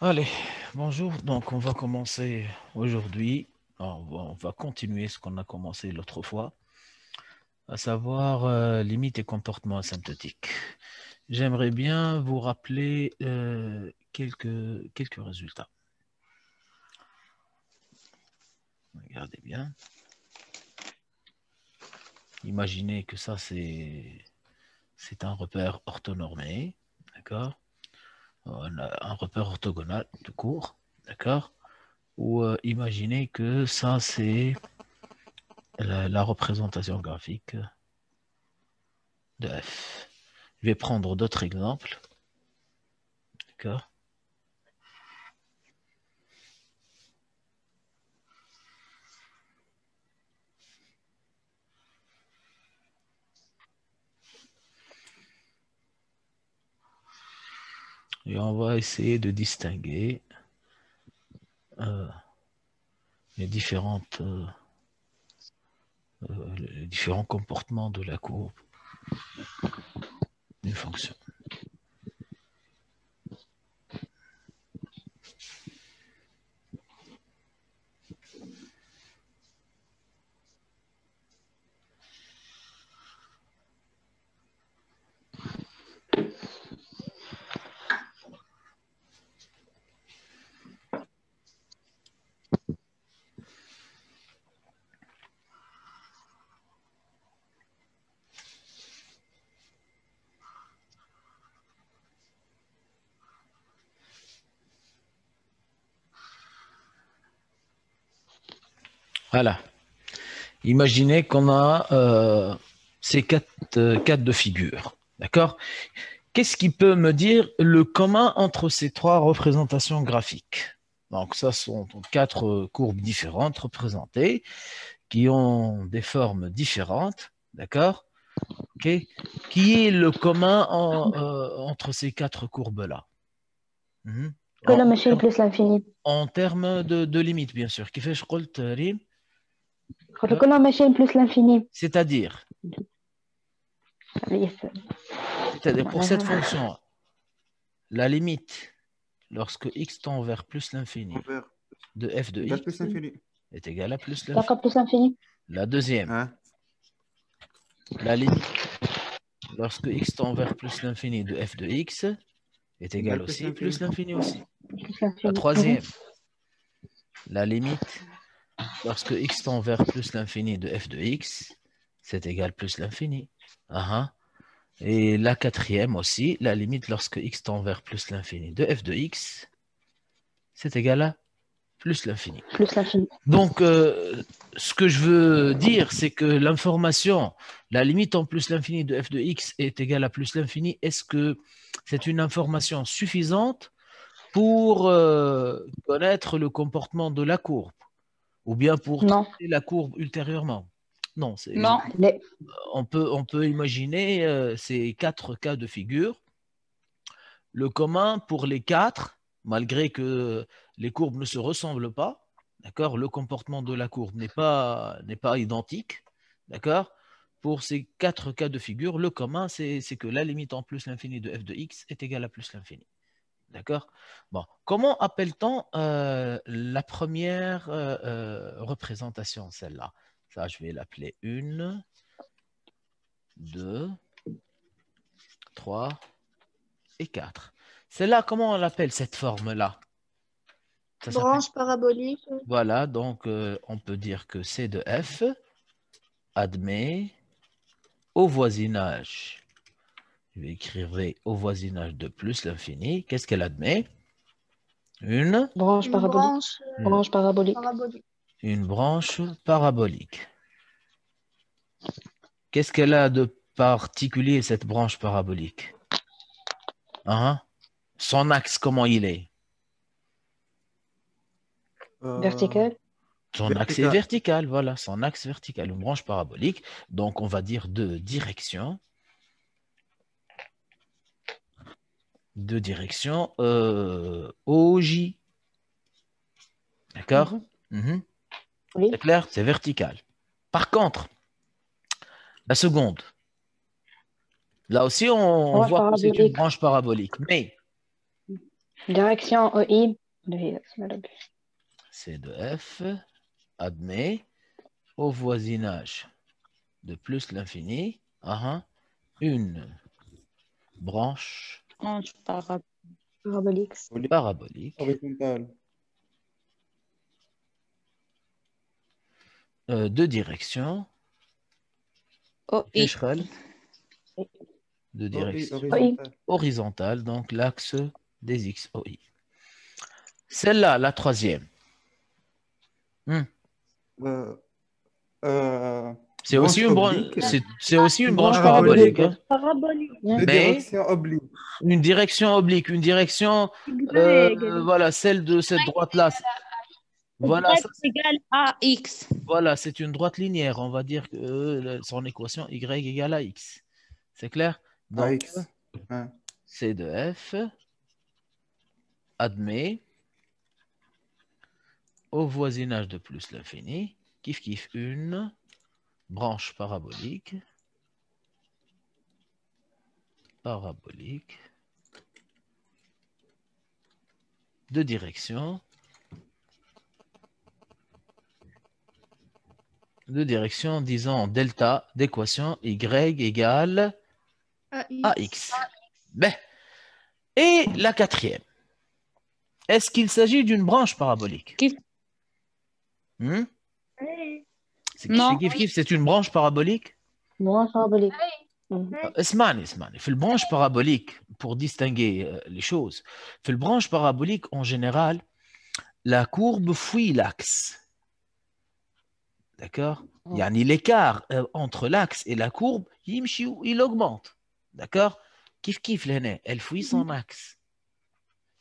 Allez, bonjour. Donc, on va commencer aujourd'hui. On va continuer ce qu'on a commencé l'autre fois, à savoir limites et comportements asymptotiques. J'aimerais bien vous rappeler quelques résultats. Regardez bien. Imaginez que ça, c'est un repère orthonormé, d'accord? Un repère orthogonal de court, d'accord? Ou imaginez que ça, c'est la représentation graphique de f. Je vais prendre d'autres exemples. D'accord. Et on va essayer de distinguer euh, les les différents comportements de la courbe d'une fonction. Voilà. Imaginez qu'on a ces quatre de figure. D'accord. Qu'est-ce qui peut me dire le commun entre ces trois représentations graphiques? Donc, ça sont quatre courbes différentes représentées qui ont des formes différentes. D'accord. Okay. Qui est le commun entre ces quatre courbes-là? en, كل ماشي بلس l'infini. en termes de limites, bien sûr. كيفاش قلت ريم؟ كل ماشي بلس l'infini. C'est-à-dire, Yes. pour cette معناها fonction, la limite, lorsque x tend vers plus l'infini Envers de f de égal plus x infini. est égale à plus l'infini. تلقى بلس l'infini. La deuxième, Hein? la limite, lorsque x tend vers plus l'infini de f de x est égale Égal plus aussi plus l'infini. l'infini aussi. Plus La l'infini. troisième, la limite, lorsque x tend vers plus l'infini de f de x, c'est égal plus l'infini. Et la quatrième aussi, la limite lorsque x tend vers plus l'infini de f de x, c'est égal à plus l'infini. Plus l'infini. Donc, ce que je veux dire, c'est que l'information, la limite en plus l'infini de f de x est égale à plus l'infini. Est-ce que c'est une information suffisante pour connaître le comportement de la courbe ou bien pour Non. traiter la courbe ultérieurement? Non, Non, لا. on peut imaginer ces quatre cas de figure. Le commun pour les quatre, malgré que les courbes ne se ressemblent pas, d'accord, le comportement de la courbe n'est pas identique, d'accord. Pour ces quatre cas de figure, le commun, c'est que la limite en plus l'infini de f de x est égale à plus l'infini. D'accord. Bon, comment appelle-t-on la première représentation, celle-là? Ça, je vais l'appeler 1, 2, 3 et 4. Celle-là, comment on l'appelle cette forme-là? Ça s'appelle. branche parabolique. Voilà, donc on peut dire que C de f admet au voisinage. Je vais écrire V au voisinage de plus l'infini. Qu'est-ce qu'elle admet? Une, Branche Une parabolique. branche Branche parabolique. parabolique. une branche parabolique. Qu'est-ce qu'elle a de particulier, cette branche parabolique? Son axe, comment il est? Verticale. Son axe est vertical, voilà, son axe vertical, une branche parabolique. Donc, on va dire de direction. OJ. D'accord. Oui. C'est clair? C'est vertical. Par contre, la seconde, là aussi, on Branche voit que c'est une parabolique. branche parabolique. Mais Direction OI. C de F admet au voisinage de plus l'infini une branche Branche Parabolique. parabolique Horizontale. de direction OI. de direction Horizontale. horizontale, donc l'axe des XOI. Celle-là, la troisième. C'est aussi une branche, c'est aussi une branche parabolique. Hein. De Mais direction oblique. une direction oblique, une direction, voilà, celle de cette droite-là. Voilà, ça, égale à X. voilà, c'est une droite linéaire. On va dire que son équation y égale à x. C'est clair? Donc, AX. Hein. C de F admet au voisinage de plus l'infini, kiff une branche parabolique de direction disons delta d'équation y égale à x. Ben. Et la quatrième, est-ce qu'il s'agit d'une branche parabolique? Non. C'est une branche parabolique? Branche parabolique. اسمعني في البranche parabolique, pour distinguer les choses, في البranche parabolique en général la courbe fuit l'axe, d'accord? يعني l'écart entre l'axe et la courbe il augmente, d'accord? كيف لهنا elle fuit son axe,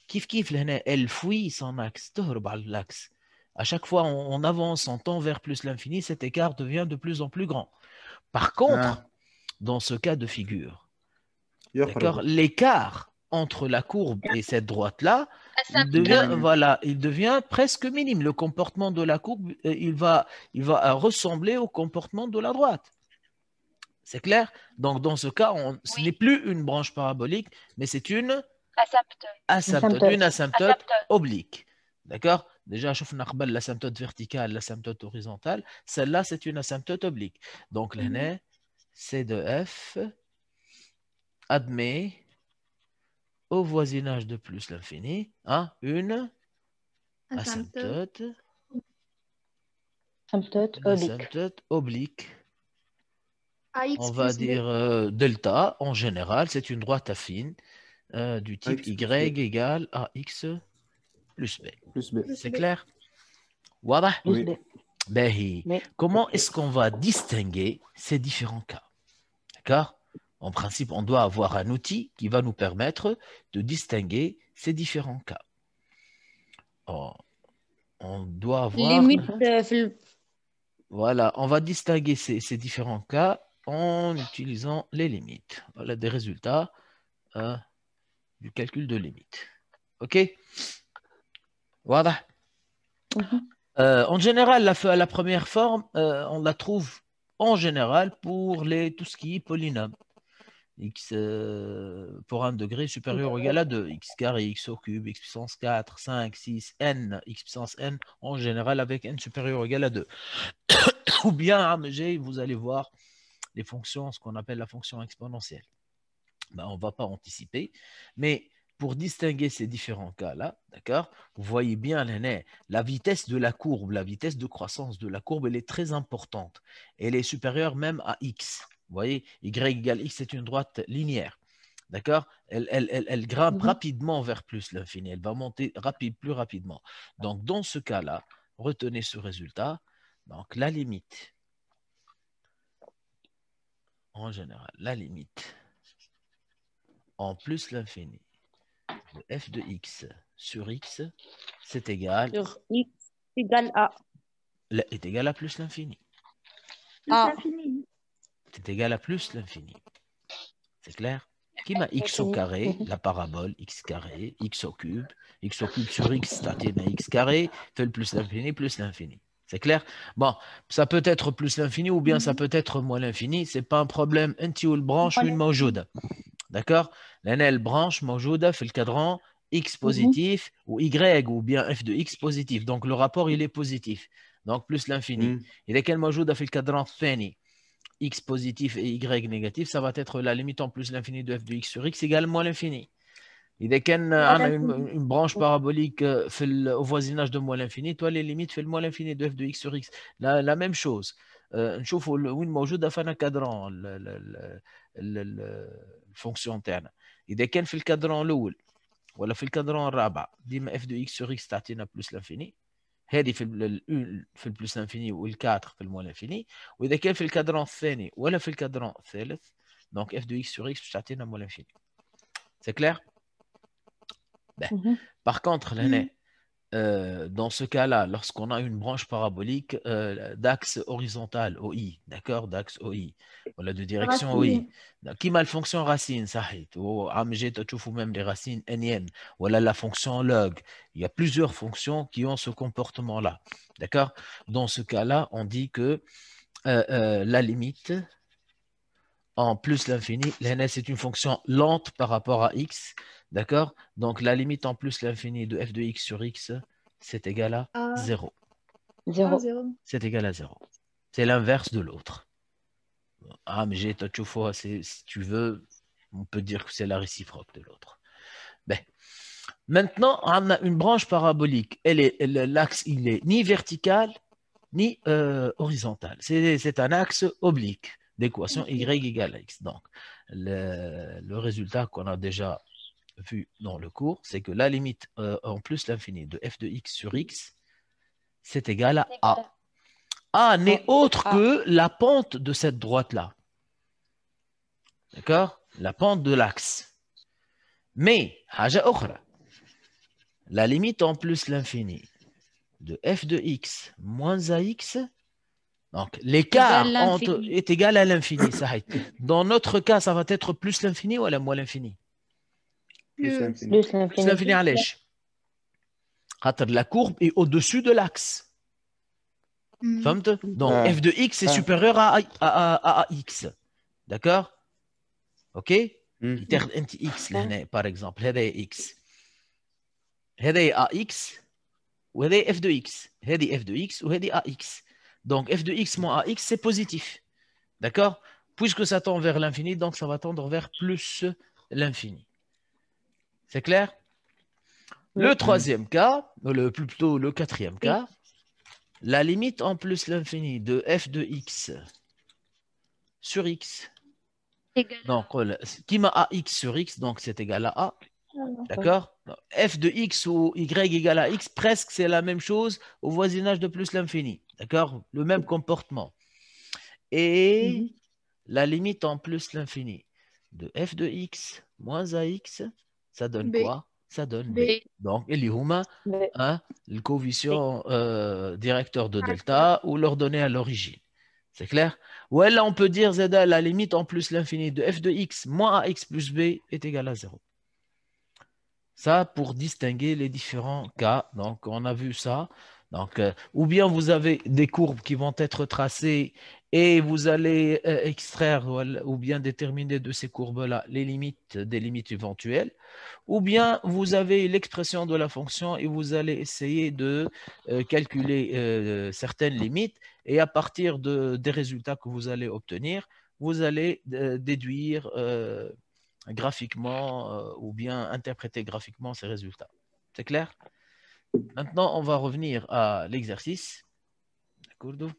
كيف لهنا elle fuit son axe, تهرب على l'axe. À chaque fois on avance, on tend vers plus l'infini, cet écart devient de plus en plus grand. Par contre, dans ce cas de figure, d'accord, l'écart entre la courbe et cette droite-là, il devient presque minime. Le comportement de la courbe, il va ressembler au comportement de la droite. C'est clair? Donc, dans ce cas, ce n'est plus une branche parabolique, mais c'est une asymptote oblique. D'accord? Déjà, je vous ai l'asymptote verticale, l'asymptote horizontale. Celle-là, c'est une asymptote oblique. Donc, là, C de F admet au voisinage de plus l'infini une asymptote oblique. On va dire delta, en général, c'est une droite affine du type y égale à x plus b. C'est clair? Voilà. Oui. Comment est-ce qu'on va distinguer ces différents cas? D'accord? En principe, on doit avoir un outil qui va nous permettre de distinguer ces différents cas. On doit avoir... Voilà, on va distinguer ces différents cas en utilisant les limites. Voilà des résultats du calcul de limite. OK? Voilà. En général, la première forme, on la trouve en général pour tout ce qui est polynôme. X pour un degré supérieur ou égal à 2, x carré, x au cube, x puissance 4, 5, 6, n, x puissance n, en général avec n supérieur ou égal à 2. Ou bien à G, vous allez voir les fonctions, ce qu'on appelle la fonction exponentielle. Ben, on ne va pas anticiper, mais pour distinguer ces différents cas-là, d'accord, vous voyez bien la vitesse de la courbe, la vitesse de croissance de la courbe, elle est très importante. Elle est supérieure même à x. Vous voyez, y égale x, c'est une droite linéaire. D'accord? Elle grimpe rapidement vers plus l'infini. Elle va monter plus rapidement. Donc, dans ce cas-là, retenez ce résultat. Donc, la limite, en général, la limite en plus l'infini de f de x sur x, c'est égal. Sur x égale à. Est égal à plus l'infini. C'est égal à plus l'infini. C'est clair? Qui m'a x au carré, la parabole, x carré, x au cube sur x, c'est-à-dire x carré, fait le plus l'infini. C'est clair? Bon, ça peut être plus l'infini ou bien ça peut être moins l'infini. C'est pas un problème. Un ou le branche, une موجودة. D'accord? L'année branche موجودة في le cadran x positif ou y ou bien f de x positif. Donc, le rapport, il est positif. Donc, plus l'infini. Il est quel موجود في الكادران الثاني x positif et y négatif, ça va être la limite en plus l'infini de f de x sur x égale moins l'infini. إذا كان عندنا une branche parabolique au voisinage de moins l'infini, toi les limites fait le moins l'infini de f de x sur x. La même chose. نشوفوا وين موجودة في كادران الفونكسيون تاعنا. إذا كان في الكادران الأول ولا في الكادران الرابع ديما f de x sur x تعطينا بلس l'infini. هذه في البلس l'infini وال4 في الموان l'infini. واذا كان في الكادران الثاني ولا في الكادران الثالث دونك f de x sur x باش تعطينا موان l'infini. C'est clair? Par contre, dans ce cas-là, lorsqu'on a une branche parabolique d'axe horizontal OI, d'accord, d'axe OI, voilà, de direction OI, qui a la fonction racine, صحيت, ou tu même les racines n, voilà la fonction log. Il y a plusieurs fonctions qui ont ce comportement-là, d'accord. Dans ce cas-là, on dit que la limite en plus l'infini, c'est une fonction lente par rapport à x, d'accord. Donc la limite en plus l'infini de f de x sur x, c'est égal à 0. 0. C'est égal à 0. C'est l'inverse de l'autre. Ah, mais j'ai si tu veux, on peut dire que c'est la réciproque de l'autre. Ben. Maintenant, on a une branche parabolique. L'axe, il est ni vertical, ni horizontal. C'est un axe oblique d'équation y égale à x. Donc, le résultat qu'on a déjà vu dans le cours, c'est que la limite en plus l'infini de f de x sur x, c'est égal à a. A n'est autre que la pente de cette droite-là. D'accord? La pente de l'axe. Mais, la limite en plus l'infini de f de x moins ax, donc l'écart est égal à l'infini. Dans notre cas, ça va être plus l'infini ou moins l'infini? Plus l'infini. Plus l'infini à l'èche. La courbe est au-dessus de l'axe. Donc f de x est supérieur à x. D'accord? Ok? x par exemple, هذا x. هذا ax وهذا f de x. هذه f de x وهذه ax. Donc f de x moins ax, c'est positif. D'accord? Puisque ça tend vers l'infini, donc ça va tendre vers plus l'infini. C'est clair? Le troisième cas, plutôt le quatrième cas, la limite en plus l'infini de f de x sur x. Donc, qui m'a ax sur x, donc c'est égal à a. D'accord? F de x ou y égale à x, presque c'est la même chose au voisinage de plus l'infini. D'accord? Le même comportement. Et la limite en plus l'infini de f de x moins ax, ça donne quoi? Ça donne b. Donc, il y a le coefficient directeur de delta ou l'ordonnée à l'origine. C'est clair? Ou là, on peut dire z la limite en plus l'infini de f de x moins ax plus b est égal à 0. Ça, pour distinguer les différents cas. Donc, on a vu ça. Donc, ou bien vous avez des courbes qui vont être tracées et vous allez extraire ou bien déterminer de ces courbes-là les limites des limites éventuelles. Ou bien vous avez l'expression de la fonction et vous allez essayer de calculer certaines limites. Et à partir des résultats que vous allez obtenir, vous allez déduire graphiquement ou bien interpréter graphiquement ces résultats. C'est clair? Maintenant, on va revenir à l'exercice. D'accord?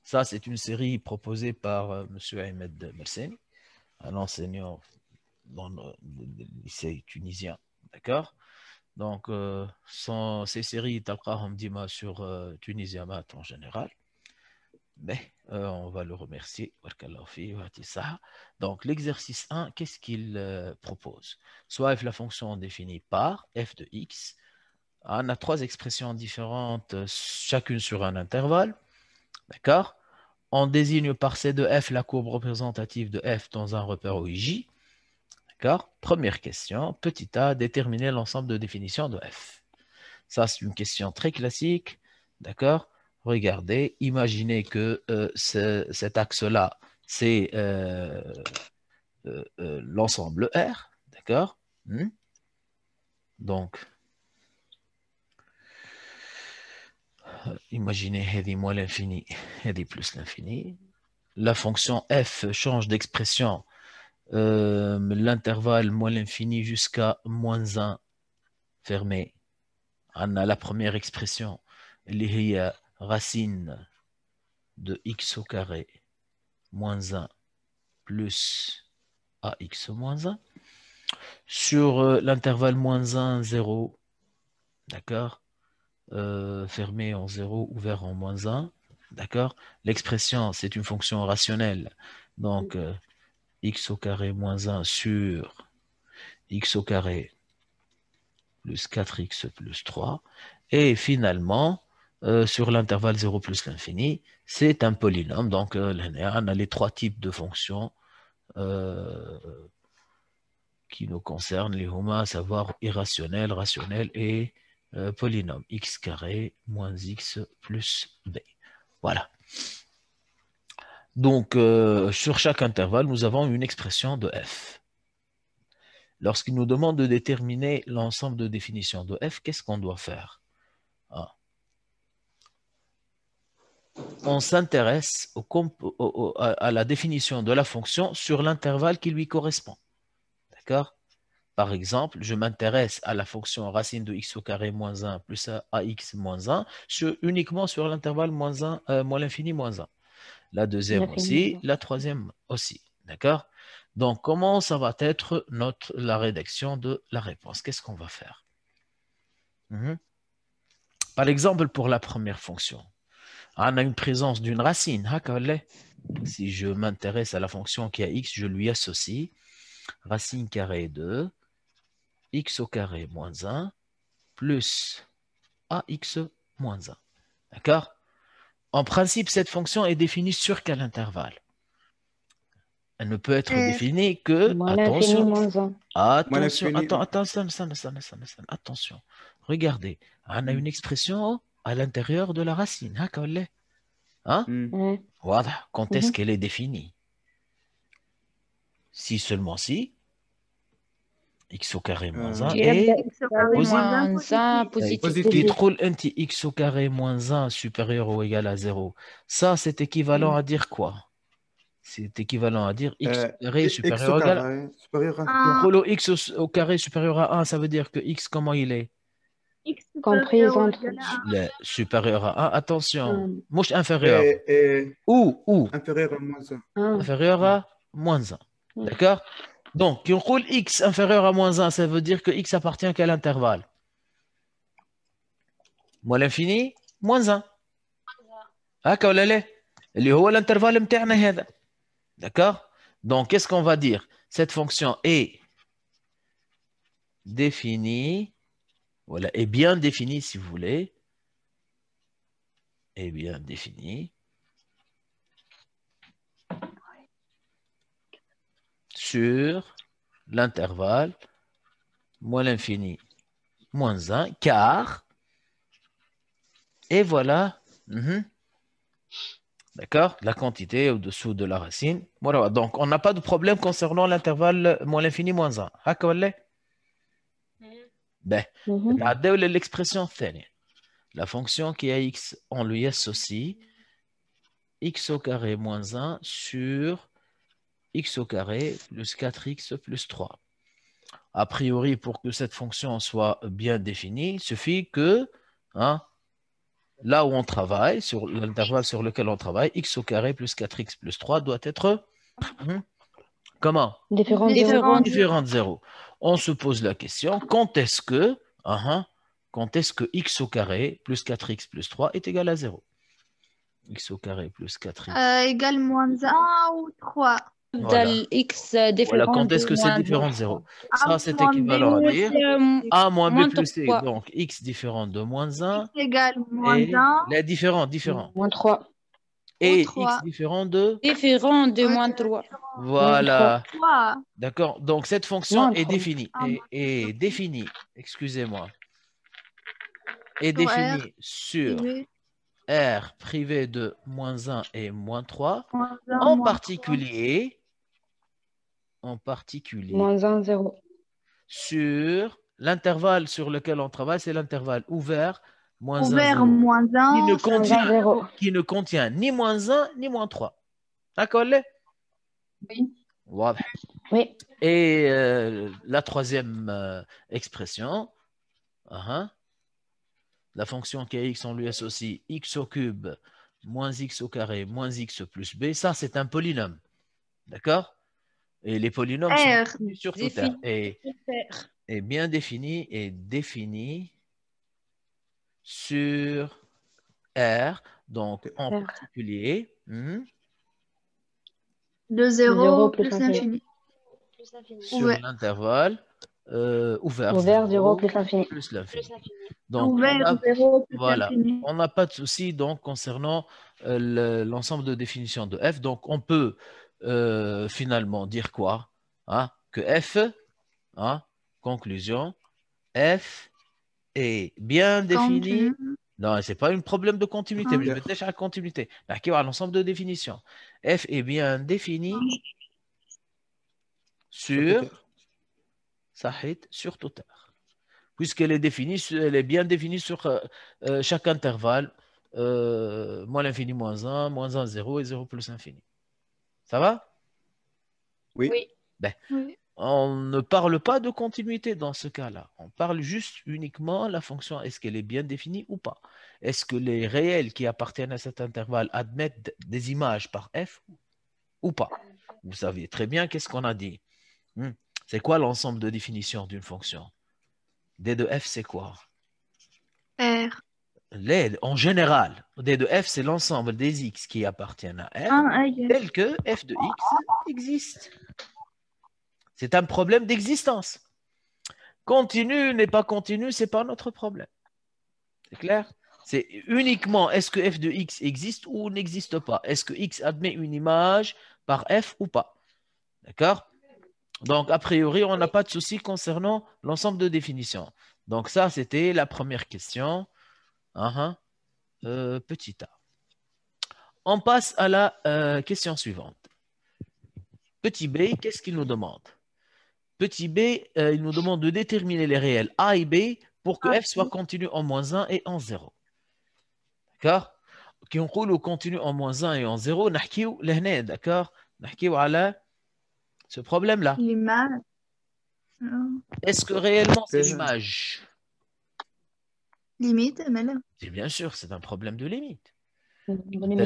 Ça, c'est une série proposée par M. Ahmed Merseni, un enseignant dans le lycée tunisien. D'accord? Donc, ces séries, tu sur Tunisia Math en général. Mais on va le remercier. Donc, l'exercice 1, qu'est-ce qu'il propose? Soit f la fonction définie par f de x. On a trois expressions différentes, chacune sur un intervalle. D'accord? On désigne par C de f la courbe représentative de f dans un repère OIJ. D'accord? Première question. Petit a, déterminer l'ensemble de définitions de f. Ça, c'est une question très classique. D'accord? Regardez, imaginez que cet axe-là, c'est l'ensemble R. D'accord? Donc, imaginez هذه moins l'infini, هذه plus l'infini. La fonction f change d'expression l'intervalle moins l'infini jusqu'à moins 1 fermé. On a la première expression, اللي هي racine de x au carré moins 1 plus ax moins 1 sur l'intervalle moins 1, 0, d'accord, fermé en 0, ouvert en moins 1, d'accord. L'expression, c'est une fonction rationnelle, donc x au carré moins 1 sur x au carré plus 4x plus 3, et finalement, sur l'intervalle 0 plus l'infini, c'est un polynôme, donc on a les trois types de fonctions qui nous concernent, les homa, à savoir irrationnel, rationnel et polynôme, x carré moins x plus b. Voilà. Donc, sur chaque intervalle, nous avons une expression de f. Lorsqu'il nous demande de déterminer l'ensemble de définitions de f, qu'est-ce qu'on doit faire? On s'intéresse à la définition de la fonction sur l'intervalle qui lui correspond. D'accord? Par exemple, je m'intéresse à la fonction racine de x au carré moins 1 plus ax moins 1 uniquement sur l'intervalle moins l'infini moins 1. La deuxième aussi, la troisième aussi. D'accord? Donc, comment ça va être la rédaction de la réponse? Qu'est-ce qu'on va faire? Par exemple, pour la première fonction, on a une présence d'une racine. Si je m'intéresse à la fonction qui a x, je lui associe racine carrée de x au carré moins 1 plus ax moins 1. D'accord? En principe, cette fonction est définie sur quel intervalle? Elle ne peut être définie que, attention, regardez, on a une expression à l'intérieur de la racine. Hein? Voilà, quand est-ce qu'elle est définie? Si seulement si x au carré moins 1 est positif. X au carré moins 1 supérieur ou égal à 0. Ça, c'est équivalent à dire quoi? C'est équivalent à dire x carré supérieur ou égal à 1. X au carré supérieur à 1, ça veut dire que x, comment il est? Compris entre supérieur à 1. Attention, mouche inférieur. Ou inférieur à moins 1. Inférieur à moins 1. D'accord? Donc, on roule x inférieur à moins 1, ça veut dire que x appartient à quel intervalle? Moins l'infini, moins 1. هكا ولا لا؟ اللي هو l'intervalle متاعنا هذا. D'accord? Donc, qu'est-ce qu'on va dire? Cette fonction est définie, voilà, est bien définie si vous voulez, est bien définie sur l'intervalle moins l'infini moins 1, car, et voilà, d'accord, la quantité au-dessous de la racine. Voilà, donc on n'a pas de problème concernant l'intervalle moins l'infini moins 1. هكا ولا؟ Ben, l'expression ثانية. La fonction qui a x, on lui associe x au carré moins 1 sur x au carré plus 4x plus 3. A priori, pour que cette fonction soit bien définie, il suffit que, là où on travaille, sur l'intervalle sur lequel on travaille, x au carré plus 4x plus 3 doit être comment? Différent de 0. On se pose la question, quand est-ce que x au carré plus 4x plus 3 est égal à 0? X au carré plus 4x. Égale moins 1 ou 3. Voilà. X Voilà, quand est-ce que c'est différent de 0? Ça, c'est équivalent à dire A moins B plus C. Donc, X différent de moins 1. X égale moins et 1. Les différents. Moins 3. Et 3. X différent de moins 3. Voilà. D'accord. Donc, cette fonction est définie. Est définie, excusez-moi. Est définie sur R privé de moins 1 et moins 3. En particulier, moins 1, 0. sur l'intervalle sur lequel on travaille, c'est l'intervalle ouvert, moins 1, Ouvert, 0. moins 1. Qui ne contient ni moins 1, ni moins 3. D'accord, là? Oui. Voilà. Oui. Et la troisième expression, la fonction kx, on lui associe x au cube moins x au carré moins x plus b. Ça, c'est un polynôme. D'accord? Et les polynômes sont définis sur toute R. Et bien définis et définis sur R. Donc, en particulier, de 0 plus plus l'infini. sur l'intervalle ouvert, 0 plus l'infini. plus l'infini. Donc, Ouvert, 0 plus voilà, l'infini. on n'a pas de souci donc concernant l'ensemble de définitions de f. Donc, on peut finalement dire quoi? Que f, conclusion, f est bien défini. Non, ce n'est pas un problème de continuité, mais je vais déjà la continuité. Là, qui va l'ensemble de définitions. F est bien défini sur toute R. Puisqu'elle est définie, elle est bien définie sur chaque intervalle, moins l'infini, moins 1, moins 1, 0 et 0 plus l'infini. Ça va? Oui. Ben, on ne parle pas de continuité dans ce cas-là. On parle juste uniquement de la fonction. Est-ce qu'elle est bien définie ou pas? Est-ce que les réels qui appartiennent à cet intervalle admettent des images par f ou pas? Vous savez très bien qu'est-ce qu'on a dit. C'est quoi l'ensemble de définition d'une fonction? D de f, c'est quoi? R. En général, D de f, c'est l'ensemble des x qui appartiennent à R, tel que f de x existe. C'est un problème d'existence. Continu n'est pas continu, ce n'est pas notre problème. C'est clair? C'est uniquement est-ce que f de x existe ou n'existe pas? Est-ce que x admet une image par f ou pas? D'accord? Donc, a priori, on n'a pas de souci concernant l'ensemble de définitions. Donc, ça, c'était la première question. Petit a. On passe à la question suivante. Petit b, qu'est-ce qu'il nous demande? Petit b, il nous demande de déterminer les réels a et b pour que f soit continu en moins 1 et en 0. D'accord? Qui on roule au continu en moins 1 et en 0, نحكيو لهنا, d'accord? نحكيو على ce problème-là. L'image. Est-ce que réellement c'est l'image? Limite, mais là. Bien sûr, c'est un problème de limite.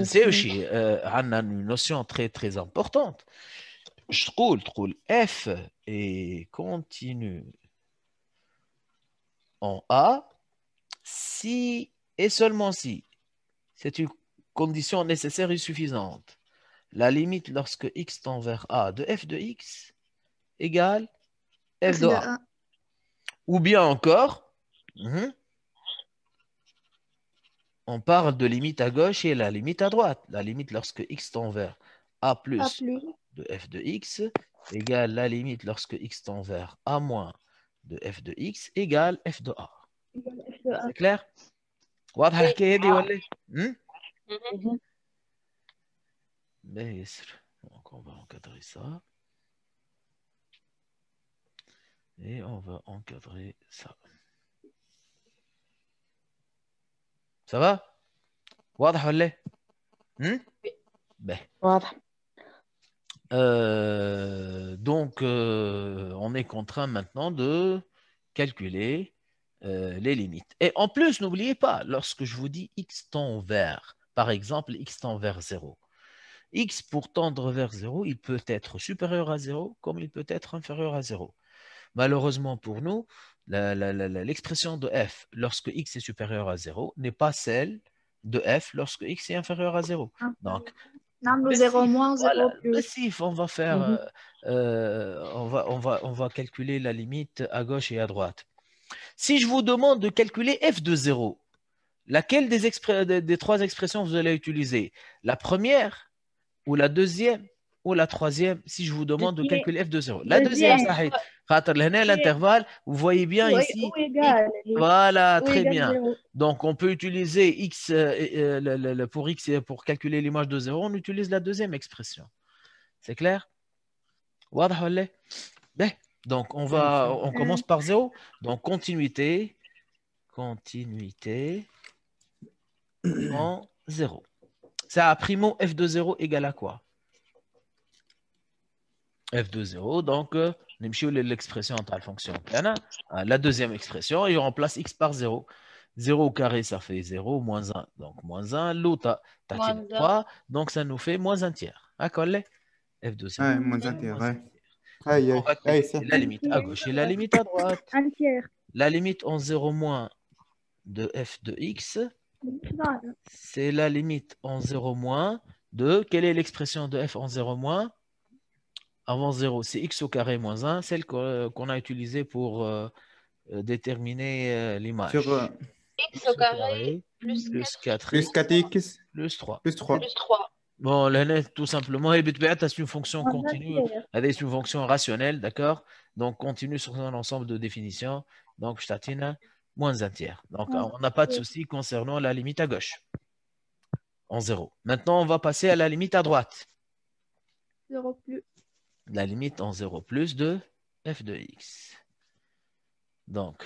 C'est aussi une notion très très importante. Je trouve f est continu en A si et seulement si c'est une condition nécessaire et suffisante. La limite lorsque x tend vers A de f de x égale f de A. Ou bien encore, on parle de limite à gauche et la limite à droite. La limite lorsque x tend vers A plus de f de x égale la limite lorsque x tend vers A moins de f de x égale f de A. C'est clair? واضحة الحكاية هذه ولا؟ Donc on va encadrer ça. Et on va encadrer ça. Ça va? واضح ولا؟ Ben. Donc, on est contraint maintenant de calculer les limites. Et en plus, n'oubliez pas, lorsque je vous dis x tend vers, par exemple, x tend vers 0, x pour tendre vers 0, il peut être supérieur à 0 comme il peut être inférieur à 0. Malheureusement pour nous, l'expression de f lorsque x est supérieur à 0 n'est pas celle de f lorsque x est inférieur à 0. Donc, 0 moins 0 plus. On va faire, on va calculer la limite à gauche et à droite. Si je vous demande de calculer f de 0, laquelle des trois expressions vous allez utiliser? La première ou la deuxième ou la troisième si je vous demande de calculer f de 0? La deuxième, ça l'intervalle, vous voyez bien ici. Voilà, très bien. Donc, on peut utiliser x pour x pour calculer l'image de 0, on utilise la deuxième expression. C'est clair? Donc, on commence par 0. Donc, continuité en 0. Ça, primo f de 0 égale à quoi? F de 0, donc, l'expression entre la fonction. La deuxième expression, et on remplace x par 0. 0 au carré, ça fait 0, moins 1. Donc, moins 1, l'autre, t'as 3, donc ça nous fait moins 1 tiers. D'accord, F de 0. Ouais, moins 1 tiers, ouais. On va calculer la limite à gauche et la limite à droite. Un tiers. La limite en 0 moins de f de x, c'est la limite en 0 moins de... Quelle est l'expression de f en 0 moins? Avant 0, c'est x au carré moins 1, celle qu'on a utilisée pour déterminer l'image. Sur X au carré plus 4x plus 4x plus 3. plus 3. plus 3. Bon, là, tout simplement, c'est une fonction continue, c'est une fonction rationnelle, d'accord? Donc, continue sur un ensemble de définitions. Donc, je t'attends moins 1 tiers. Donc, on n'a pas de souci concernant la limite à gauche, en 0. Maintenant, on va passer à la limite à droite. 0 plus. La limite en 0 plus de f de x. Donc,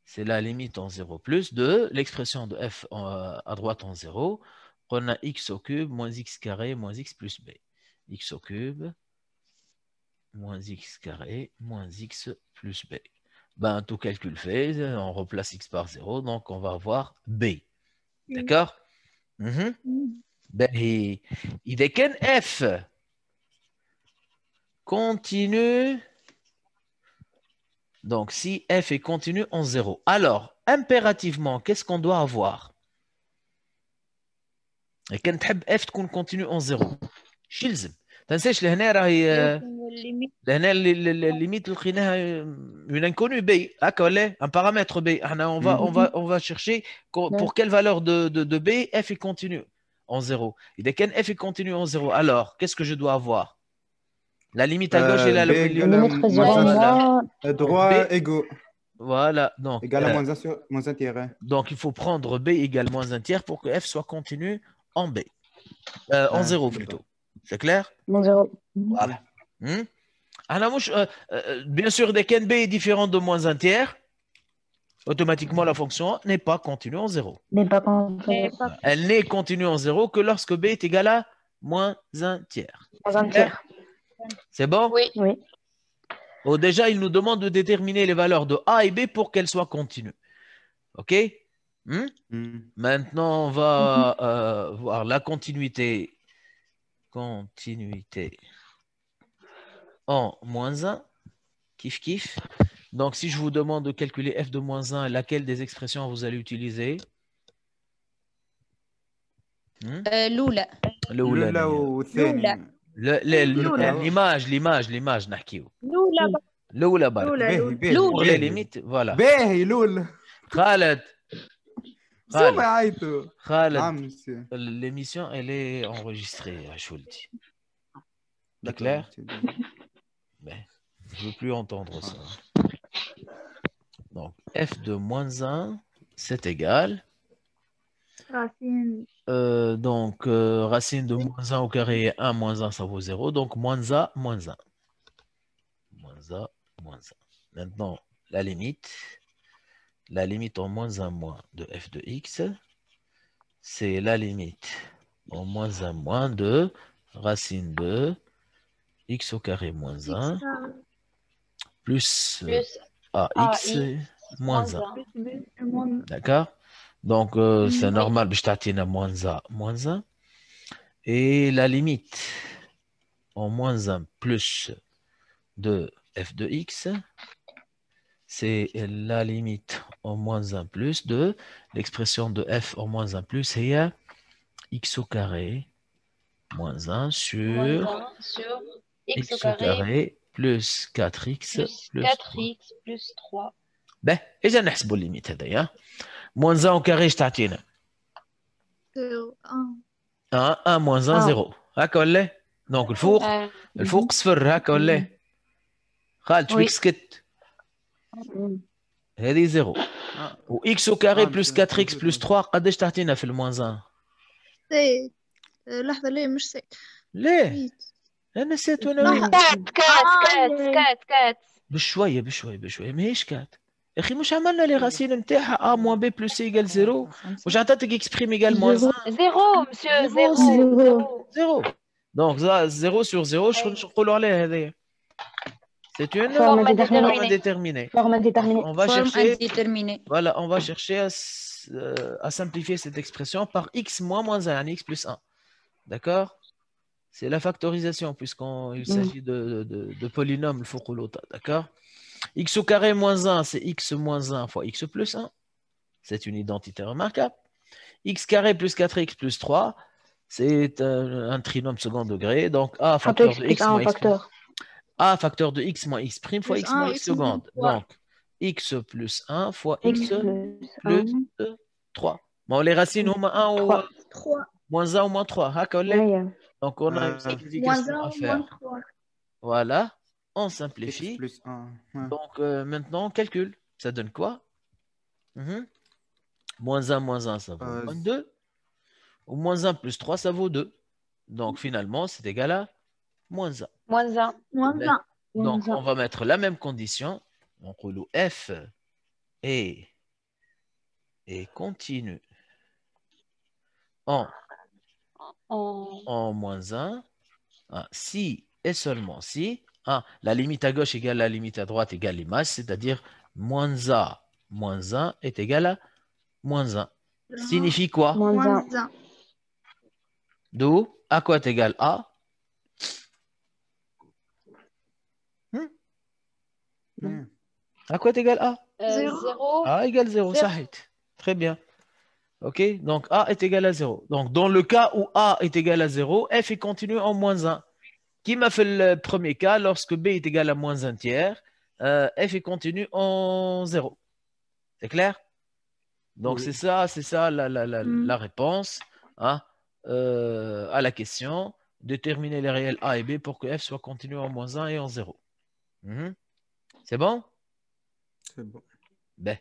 c'est la limite en 0 plus de l'expression de f à droite en 0. On a x au cube moins x carré moins x plus b. X au cube moins x carré moins x plus b. Ben, tout calcul fait, on replace x par 0, donc on va avoir b. D'accord? Ben, il est qu'un f continue. Donc, si f est continu en 0, alors, impérativement, qu'est-ce qu'on doit avoir? Et quand f continue en 0, شيلزم تنساش لهنا راهي لهنا الليميت لقيناها une inconnue b هكا ولا un paramètre b on va chercher pour quelle valeur de b f est continu en 0. Et dès qu'un f est continu en 0, alors qu'est-ce que je dois avoir? La limite à gauche et la limite droit égaux. Voilà, donc Égal à moins 1 tiers. Donc il faut prendre b égale moins 1 tiers pour que f soit continu en b. En 0 plutôt. C'est clair? En 0. Voilà. Bien sûr, dès qu'un b est différent de moins 1 tiers, automatiquement la fonction n'est pas continue en 0. Elle n'est continue en 0 que lorsque b est égal à moins 1 tiers. C'est bon? Oui. Oh, déjà, il nous demande de déterminer les valeurs de a et b pour qu'elles soient continues. OK? Maintenant, on va voir la continuité. Continuité en moins 1. Kiff, kiff. Donc, si je vous demande de calculer f de moins 1, laquelle des expressions vous allez utiliser? L'oula. l'image نحكيو. l'oula pour les limites, voilà. باهي لول. Khaled, Khaled, l'émission elle est enregistrée, je vous le dis. C'est clair? Mais je ne veux plus entendre ça. Donc, f de moins 1, c'est égal. Racine. Racine de moins 1 au carré et 1 moins 1, ça vaut 0. Donc, moins a, moins 1. Moins a, moins 1. Maintenant, la limite. La limite en moins 1 moins de f de x, c'est la limite en moins 1 moins de racine de x au carré moins 1 plus ax moins 1. D'accord? Donc, c'est normal, je t'attends à moins a, moins 1. Et la limite en moins 1 plus de f de x, c'est la limite en moins 1 plus de l'expression de f en moins 1 plus et x au carré moins 1 sur x au carré plus 4x plus 3. Ben, إذا نحسبوا الليميت هذايا. moins 1 au carré je تعطينا 1 moins 1 0 هكا ولا؟ دونك الفوق صفر هكا ولا؟ خالد شويك سكت. هذه 0 و x au carré plus 4x plus 3 قداش تعطينا في الموان 1؟ لحظة ليه مش سي؟ ليه؟ أنا نسيت وأنا وين. كات بشوية ماهيش كات. يا أخي مش عملنا لي غاسين نتاعها A moins B plus C égale 0. وش عطاتك إكسبريم égale moins 1. زيرو مسيو زيرو. 0. Donc 0 sur 0 شنو نقولوا عليها هذايا. C'est une Forme indéterminée. indéterminée. indéterminée. Forme indéterminée. On va chercher, indéterminée. voilà, on va chercher à simplifier cette expression par x moins 1, x plus 1. D'accord? C'est la factorisation, puisqu'il s'agit de polynômes, le Fukulota. D'accord? X au carré moins 1, c'est x moins 1 fois x plus 1. C'est une identité remarquable. X carré plus 4x plus 3, c'est un trinôme second degré. Donc A facteur de x moins x. A facteur de x moins x prime fois x moins x seconde. Donc, x plus 1 fois x plus 3. Bon, les racines au moins 1 ou 3. moins 1 ou moins 3. Donc, on a une simplification à faire. Voilà, on simplifie. X plus 1. Donc, maintenant, on calcule. Ça donne quoi? Moins 1, ça vaut moins 2. Ou moins 1 plus 3, ça vaut 2. Donc, finalement, c'est égal à moins 1. Moins 1. Donc, on va mettre la même condition. On roule F et continue en moins 1. Si et seulement si. La limite à gauche égale la limite à droite égale l'image, c'est-à-dire moins A moins 1 est égal à moins 1. Signifie quoi? Moins 1. D'où à quoi est égal A? À quoi est égal A? 0. A égale 0, ça hit. Très bien. Ok, donc A est égal à 0. Donc, dans le cas où A est égal à 0, F est continu en moins 1. Qui m'a fait le premier cas, lorsque B est égal à moins 1 tiers, F est continu en 0. C'est clair? Donc, Oui. c'est ça la réponse à la question. Déterminer les réels A et B pour que F soit continu en moins 1 et en 0. C'est bon? C'est bon. Ben.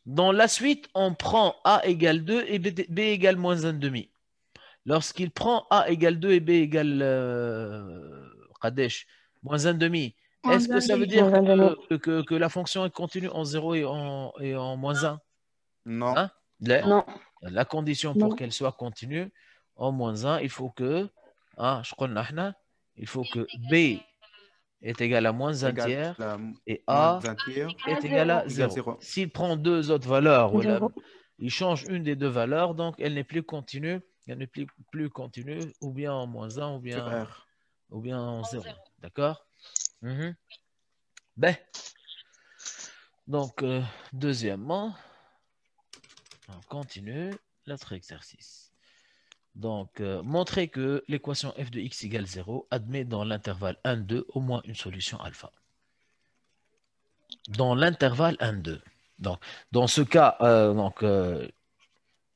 Dans la suite, on prend A égale 2 et B égale moins 1,5. Lorsqu'il prend A égale 2 et B égale moins 1,5, est-ce que ça veut dire que la fonction est continue en 0 et en moins 1? Non. Hein? Non. La condition pour qu'elle soit continue en moins 1, il faut que B est égal à moins 1 tiers et A est égal à 0. S'il prend deux autres valeurs, il change une des deux valeurs, donc elle n'est plus continue, ou bien en moins 1 ou bien en 0. D'accord? Ben. Donc, deuxièmement, on continue notre exercice. Donc, montrer que l'équation f de x égale 0 admet dans l'intervalle 1, 2 au moins une solution alpha. Dans l'intervalle 1, 2. Donc, dans ce cas,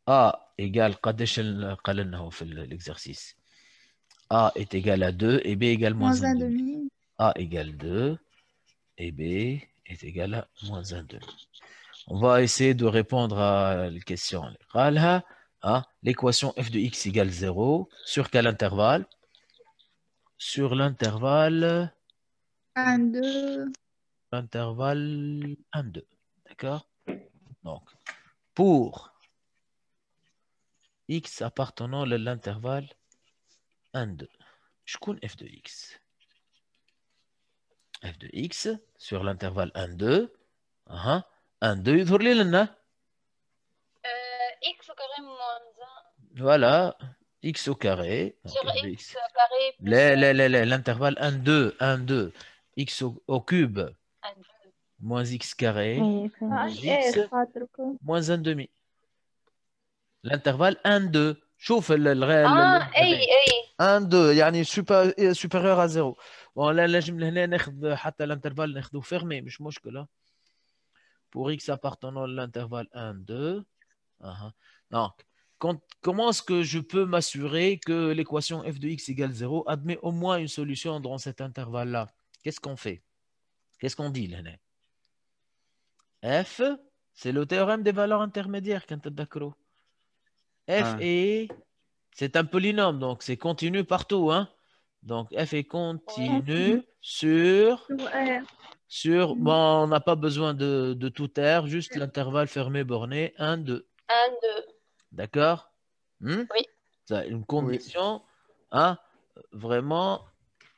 A égale l'exercice. A est égal à 2 et B égale moins 1,5. A égale 2 et B est égal à moins 1,5. On va essayer de répondre à la question. L'équation f de x égale 0 sur quel intervalle? Sur l'intervalle 1, 2. L'intervalle 1, 2. D'accord? Donc, pour x appartenant à l'intervalle 1, 2, je connais f de x. F de x sur l'intervalle 1, 2. 1, 2, يظهر لي لنا X au carré moins 1. Voilà, x au carré. Sur x carré plus... L'intervalle 1, 2, 1, 2. X au cube. 1, 2. Moins x carré. X moins 1,5. L'intervalle 1, 2. شوف الغير 1 2 يعني supérieur à 0. Bon là نجم لهنا ناخذ حتى l'intervalle ناخذه fermé مش مشكلة. Pour x appartenant à l'intervalle 1, 2. Donc, comment est-ce que je peux m'assurer que l'équation f de x égale 0 admet au moins une solution dans cet intervalle-là? Qu'est-ce qu'on fait? Qu'est-ce qu'on dit là? F, c'est le théorème des valeurs intermédiaires. F est, c'est un polynôme, donc c'est continu partout. Donc, f est continu bon, on n'a pas besoin de tout R, juste l'intervalle fermé borné, 1, 2. 1, 2. D'accord? Oui. C'est une condition hein, vraiment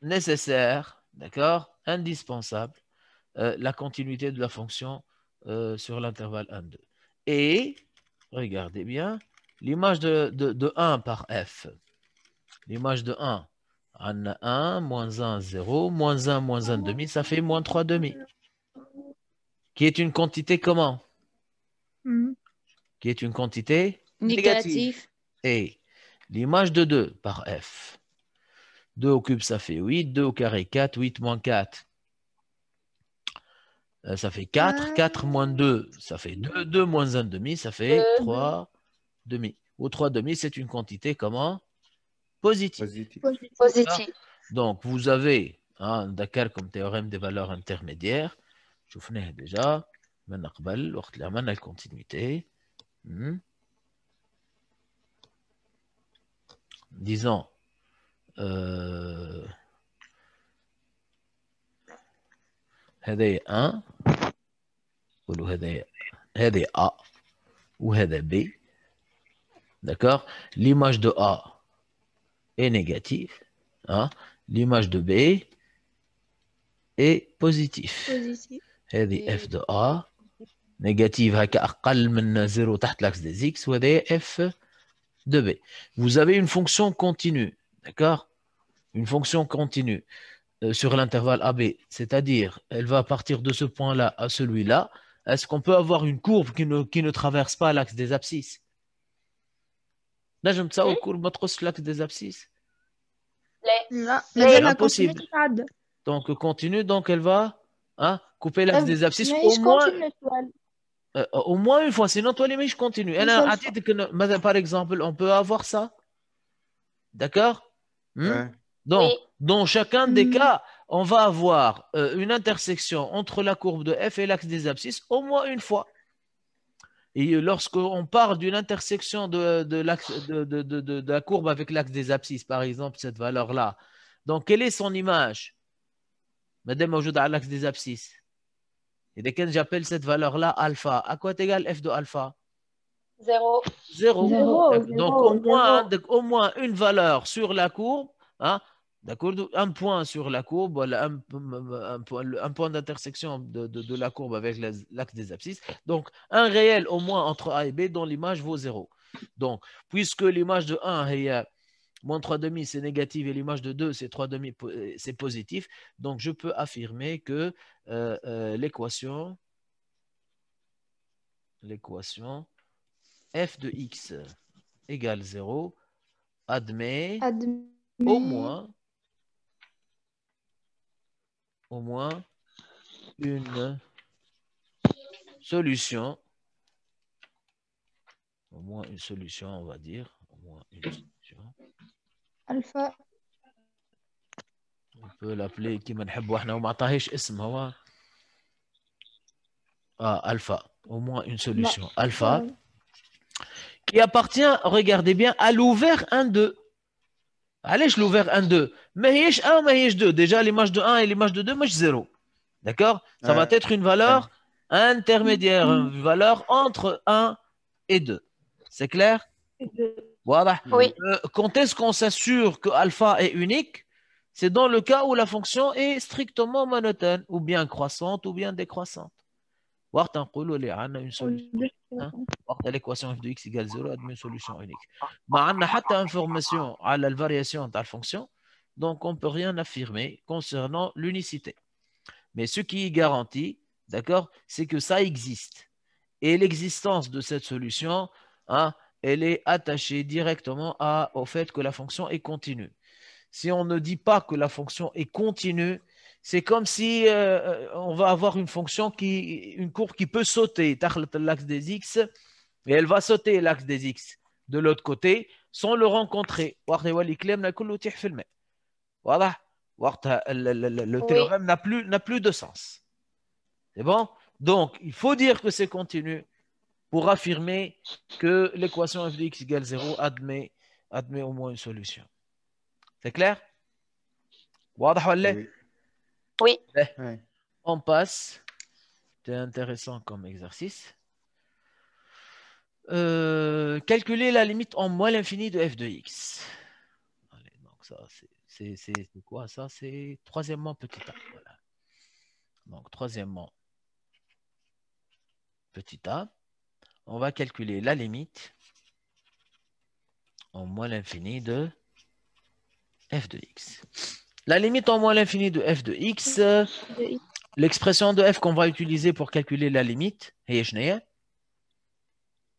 nécessaire, d'accord? Indispensable, la continuité de la fonction sur l'intervalle 1, 2. Et, regardez bien, l'image de 1 par f. L'image de 1. 1, moins 1, 0, moins 1, moins 1 demi, ça fait moins 3 demi. Qui est une quantité comment? Qui est une quantité Négatif. Et l'image de 2 par f. 2 au cube, ça fait 8. 2 au carré, 4. 8 moins 4, ça fait 4. 4 moins 2, ça fait 2. 2 moins 1 demi, ça fait 3 demi. Ou 3 demi, c'est une quantité comment? Positive. Positif. Donc, vous avez Dakar comme théorème des valeurs intermédiaires. Je vous fais déjà. La continuité. Disons, هذا 1 هذا A ou هذا B. D'accord? L'image de A est négative. L'image de B est positive. هذه F de A négative هكا أقل من 0 تحت l'axe des X وهذا F de B. Vous avez une fonction continue. D'accord? Une fonction continue sur l'intervalle AB, c'est-à-dire elle va partir de ce point-là à celui-là. Est-ce qu'on peut avoir une courbe qui ne traverse pas l'axe des abscisses? نجم تصور courbe ما تقصش l'axe des abscisses? لا impossible. Donc continue, donc elle va couper l'axe des abscisses au moins une fois, sinon toi les mèches continuent. Par exemple, on peut avoir ça. D'accord? Donc, dans chacun des cas, on va avoir une intersection entre la courbe de f et l'axe des abscisses au moins une fois. Et lorsqu'on parle d'une intersection de la courbe avec l'axe des abscisses, par exemple, cette valeur-là, donc quelle est son image? Madame موجود à l'axe des abscisses. Et dès que j'appelle cette valeur-là alpha, à quoi est égal f de alpha? 0. 0. Donc au moins une valeur sur la courbe, d'accord, un point sur la courbe, voilà, un point d'intersection de la courbe avec l'axe des abscisses. Donc un réel au moins entre A et B dont l'image vaut 0. Donc puisque l'image de 1 est moins 3 demi, c'est négatif, et l'image de 2, c'est 3 demi, c'est positif. Donc je peux affirmer que l'équation f de x égale 0 admet au moins une solution, on va dire, au moins une solution. alpha. On peut l'appeler كيما نحبوا احنا وما عطاهيش اسم هو alpha, au moins une solution alpha qui appartient, regardez bien, à l'ouvert 1-2. علاش l'ouvert 1-2 ماهيش 1 ماهيش 2. Déjà l'image de 1 et l'image de 2 مش 0. D'accord? Ça va être une valeur intermédiaire, une valeur entre 1 et 2. C'est clair? Voilà. Oui. Quand est-ce qu'on s'assure que alpha est unique? C'est dans le cas où la fonction est strictement monotone, ou bien croissante, ou bien décroissante. وقت نقولوا اللي عندنا une solution. وقت l'équation f de x égale 0 admet une solution unique. ما عندنا حتى information على la variation de la fonction, donc on ne peut rien affirmer concernant l'unicité. Mais ce qui est garanti, d'accord, c'est que ça existe. Et l'existence de cette solution, elle est attachée directement au fait que la fonction est continue. Si on ne dit pas que la fonction est continue, c'est comme si on va avoir une fonction une courbe qui peut sauter l'axe des x, et elle va sauter l'axe des x de l'autre côté sans le rencontrer. Voilà. Le théorème n'a plus de sens. C'est bon? Donc, il faut dire que c'est continu pour affirmer que l'équation f de x égale 0 admet au moins une solution. C'est clair? واضح ولا؟ Oui. Oui. Ouais. On passe. C'est intéressant comme exercice. Calculer la limite en moins l'infini de f de x. Allez, donc ça, c'est quoi ça? C'est troisièmement petit a. Voilà. Donc, troisièmement petit a. On va calculer la limite en moins l'infini de f de x. La limite en moins l'infini de f de x, l'expression de f qu'on va utiliser pour calculer la limite, هي شنو هي؟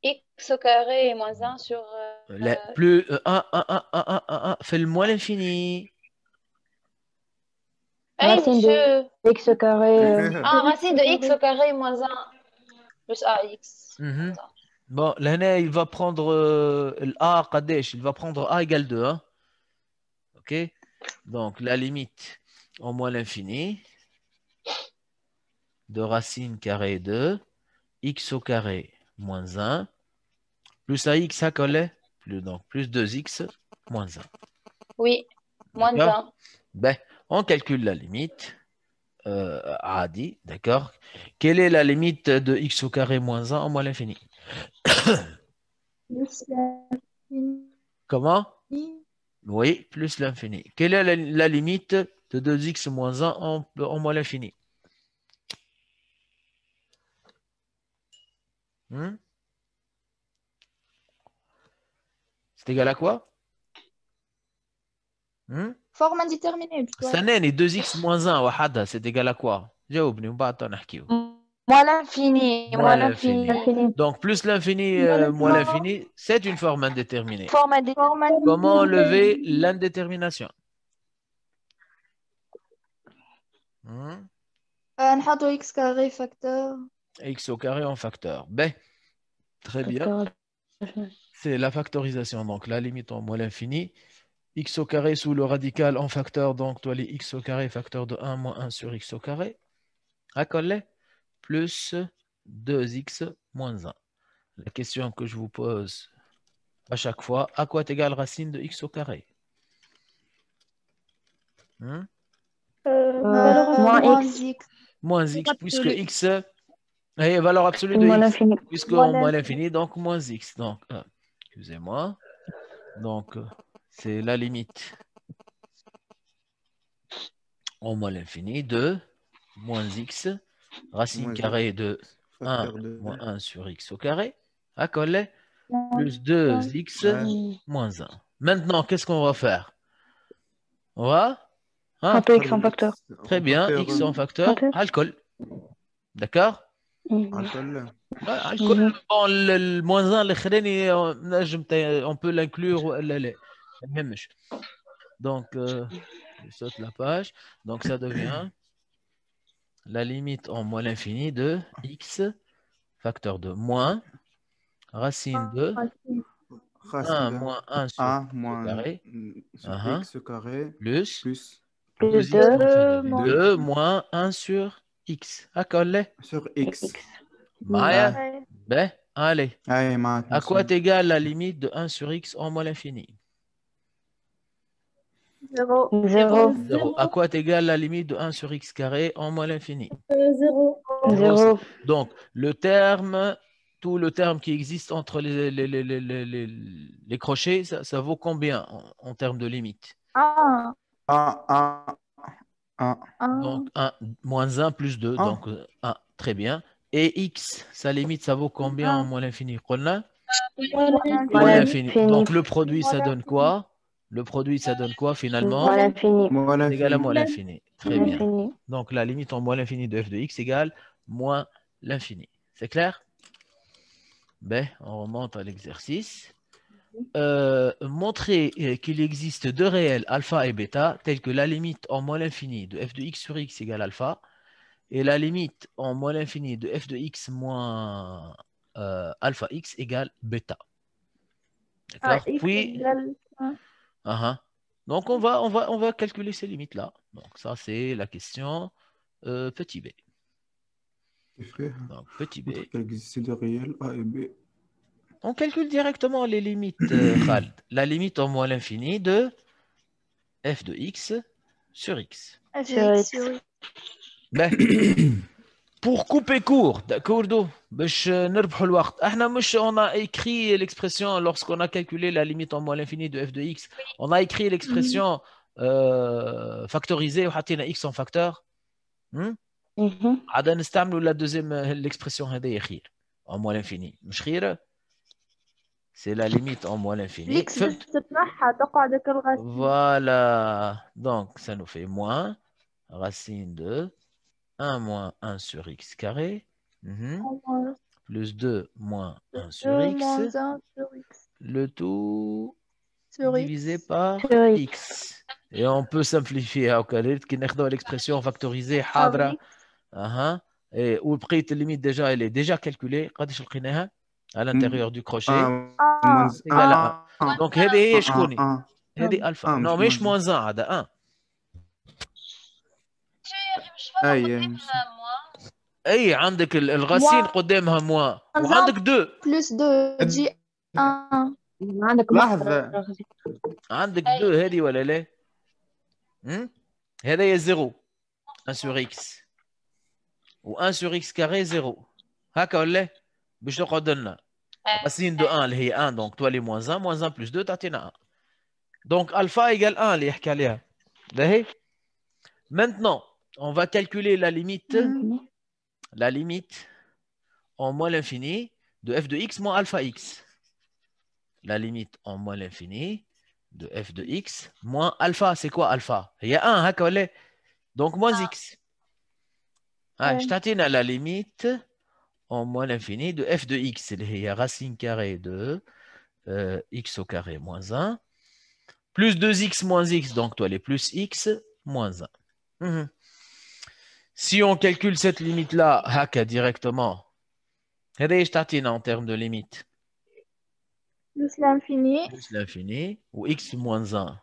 X au carré moins 1 sur... Plus 1 fait le moins l'infini. Hey, Racine monsieur. de x au carré. Ah, racine de X au carré moins 1 plus AX. Mhm. Bon, là, il va prendre l'A قديش? Il va prendre A égale 2. Hein? OK? Donc, la limite en moins l'infini de racine carrée de x au carré moins 1 plus AX à coller, donc plus 2x moins 1. Oui, moins D'accord? 1. Ben, on calcule la limite. Adi, d'accord? Quelle est la limite de x au carré moins 1 en moins l'infini? Comment? Oui, plus l'infini. Quelle est la limite de 2x moins 1 en moins l'infini? C'est égal à quoi? Forme indéterminée. سناني 2x moins 1 وحدها c'est égal à quoi? جاوبني ومن بعد نحكيو. Moins l'infini. Moins l'infini. Donc plus l'infini, moins l'infini, c'est une forme indéterminée. Forme indéterminée. Comment enlever l'indétermination? نحطو x carré facteur. X au carré en facteur. Ben, très bien. C'est la factorisation. Donc la limite en moins l'infini. X au carré sous le radical en facteur. Donc toi les x au carré facteur de 1 moins 1 sur x au carré. À coller plus 2x moins 1. La question que je vous pose à chaque fois, à quoi est égale racine de x au carré? Moins x. Moins x, puisque x est valeur absolue de x. Puisque en moins l'infini, donc moins x. Donc, excusez-moi. Donc, c'est la limite en moins l'infini de moins x, racine Moins carrée de 1 facteur de moins 1 sur x au carré, à coller, plus 2x moins 1. Maintenant, qu'est-ce qu'on va faire? On va x en facteur. Très bien, x en facteur, alcool. D'accord? Alcool. Alcool, bon, le moins 1, on peut l'inclure. Donc, je saute la page. Donc, ça devient la limite en moins l'infini de x facteur de moins racine de 1 moins 1 sur 1 x au moins carré sur x au carré plus plus 2 moins 1 sur x. À coller. sur x. Maya. Ben, allez. Allez, À quoi est égale la limite de 1 sur x en moins l'infini? 0. 0. À quoi est égale la limite de 1 sur x carré en moins l'infini? 0. Donc, le terme, tout le terme qui existe entre les crochets, ça vaut combien en termes de limite? 1. 1. Donc, 1, moins 1 plus 2, donc 1. Très bien. Et x, sa limite, ça vaut combien en moins l'infini? Moins l'infini. Donc, le produit, ça donne quoi? Le produit, ça donne quoi finalement? Moins l'infini. C'est égal à moins l'infini. Très bien. Donc, la limite en moins l'infini de f de x égale moins l'infini. C'est clair? Ben, on remonte à l'exercice. Montrer qu'il existe deux réels alpha et bêta tels que la limite en moins l'infini de f de x sur x égale alpha et la limite en moins l'infini de f de x moins alpha x égale bêta. D'accord? Puis, donc on va calculer ces limites-là. Donc ça c'est la question petit b. Donc petit b. Il existe deux réels A et B. On calcule directement les limites, Khaled. La limite en moins l'infini de f de x sur x. Sur X. Ben, pour couper court, d'accord, باش نربحوا الوقت. احنا مش on a écrit l'expression lorsqu'on a calculé la limite en moins l'infini de f de x. On a écrit l'expression factorisée وحطينا x en facteur. عاد نستعملوا la deuxième l'expression هذه خير en moins l'infini. مش خير؟ C'est la limite en moins l'infini. L'X تطرحها تقعد كالغاز. Voilà. Donc, ça nous fait moins racine de 1 moins 1 sur x carré. Plus 2 moins 1 sur x. Moins 1 sur X. Le tout Sur divisé par Sur x. Et on peut simplifier. Qui n'est dans l'expression factorisée. Hadra. Et où le prix de limite déjà, elle est déjà calculée. À l'intérieur du crochet. Égal à 1. Donc, هذه je connais. هذه alpha. Non, mais je moins 1 هذا 1. اي عندك الغسيل قدامها موا وعندك 2 بلس 2 تجي 1. لحظة. عندك 2 هذه ولا لا؟ هذا هي 0 1 sur x و 1 sur x carré 0 هكا ولا باش تقعد لنا racine de 1 اللي هي 1 donc toi les moins 1 moins 1 plus 2 تعطينا 1 donc alpha égale 1 اللي يحكي عليها باهي. Maintenant on va calculer la limite en moins l'infini de f de x moins alpha x. La limite en moins l'infini de f de x moins alpha. C'est quoi alpha? Il y a 1, hein, donc moins x. Je t'attends à la limite en moins l'infini de f de x. Il y a racine carrée de x au carré moins 1 plus 2x moins x. Donc toi les plus x moins 1. Si on calcule cette limite-là, haka directement, je en termes de limite. Plus l'infini. Plus l'infini, ou x moins 1.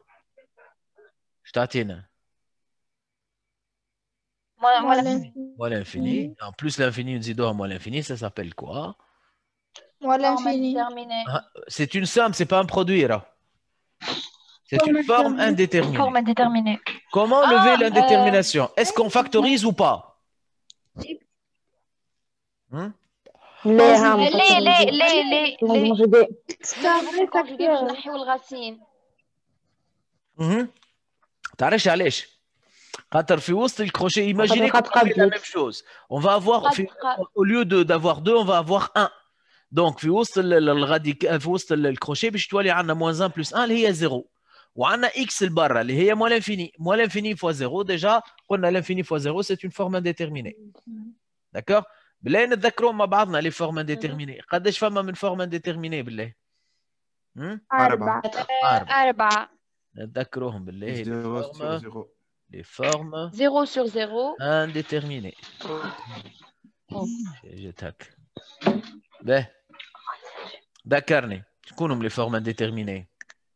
Je t'attends. Moins l'infini. En plus l'infini, on dit moins l'infini, ça s'appelle quoi? Moins l'infini. C'est une somme, c'est pas un produit. C'est une forme indéterminée. Forme indéterminée. Comment lever l'indétermination? Est-ce qu'on factorise ou pas? تعرفش علاش؟ خاطر في وسط الكروشيه imaginez la même chose. On va avoir au lieu d'avoir 2 on va avoir 1. Donc في وسط الغاديكال في وسط الكروشيه باش تولي عندنا moins 1 plus 1 اللي هي 0. وعندنا x لبرا اللي هي moins l'infini. Moins l'infini fois 0 déjà قلنا l'infini fois 0 c'est une forme indéterminée. D'accord? بالله نتذكروا مع بعضنا les formes indéterminées. قداش فما من forme indéterminée بالله؟ 4 نتذكروهم بالله les formes 0 sur 0 indéterminées. جيتك. به ذكرني شكونهم les formes indéterminées?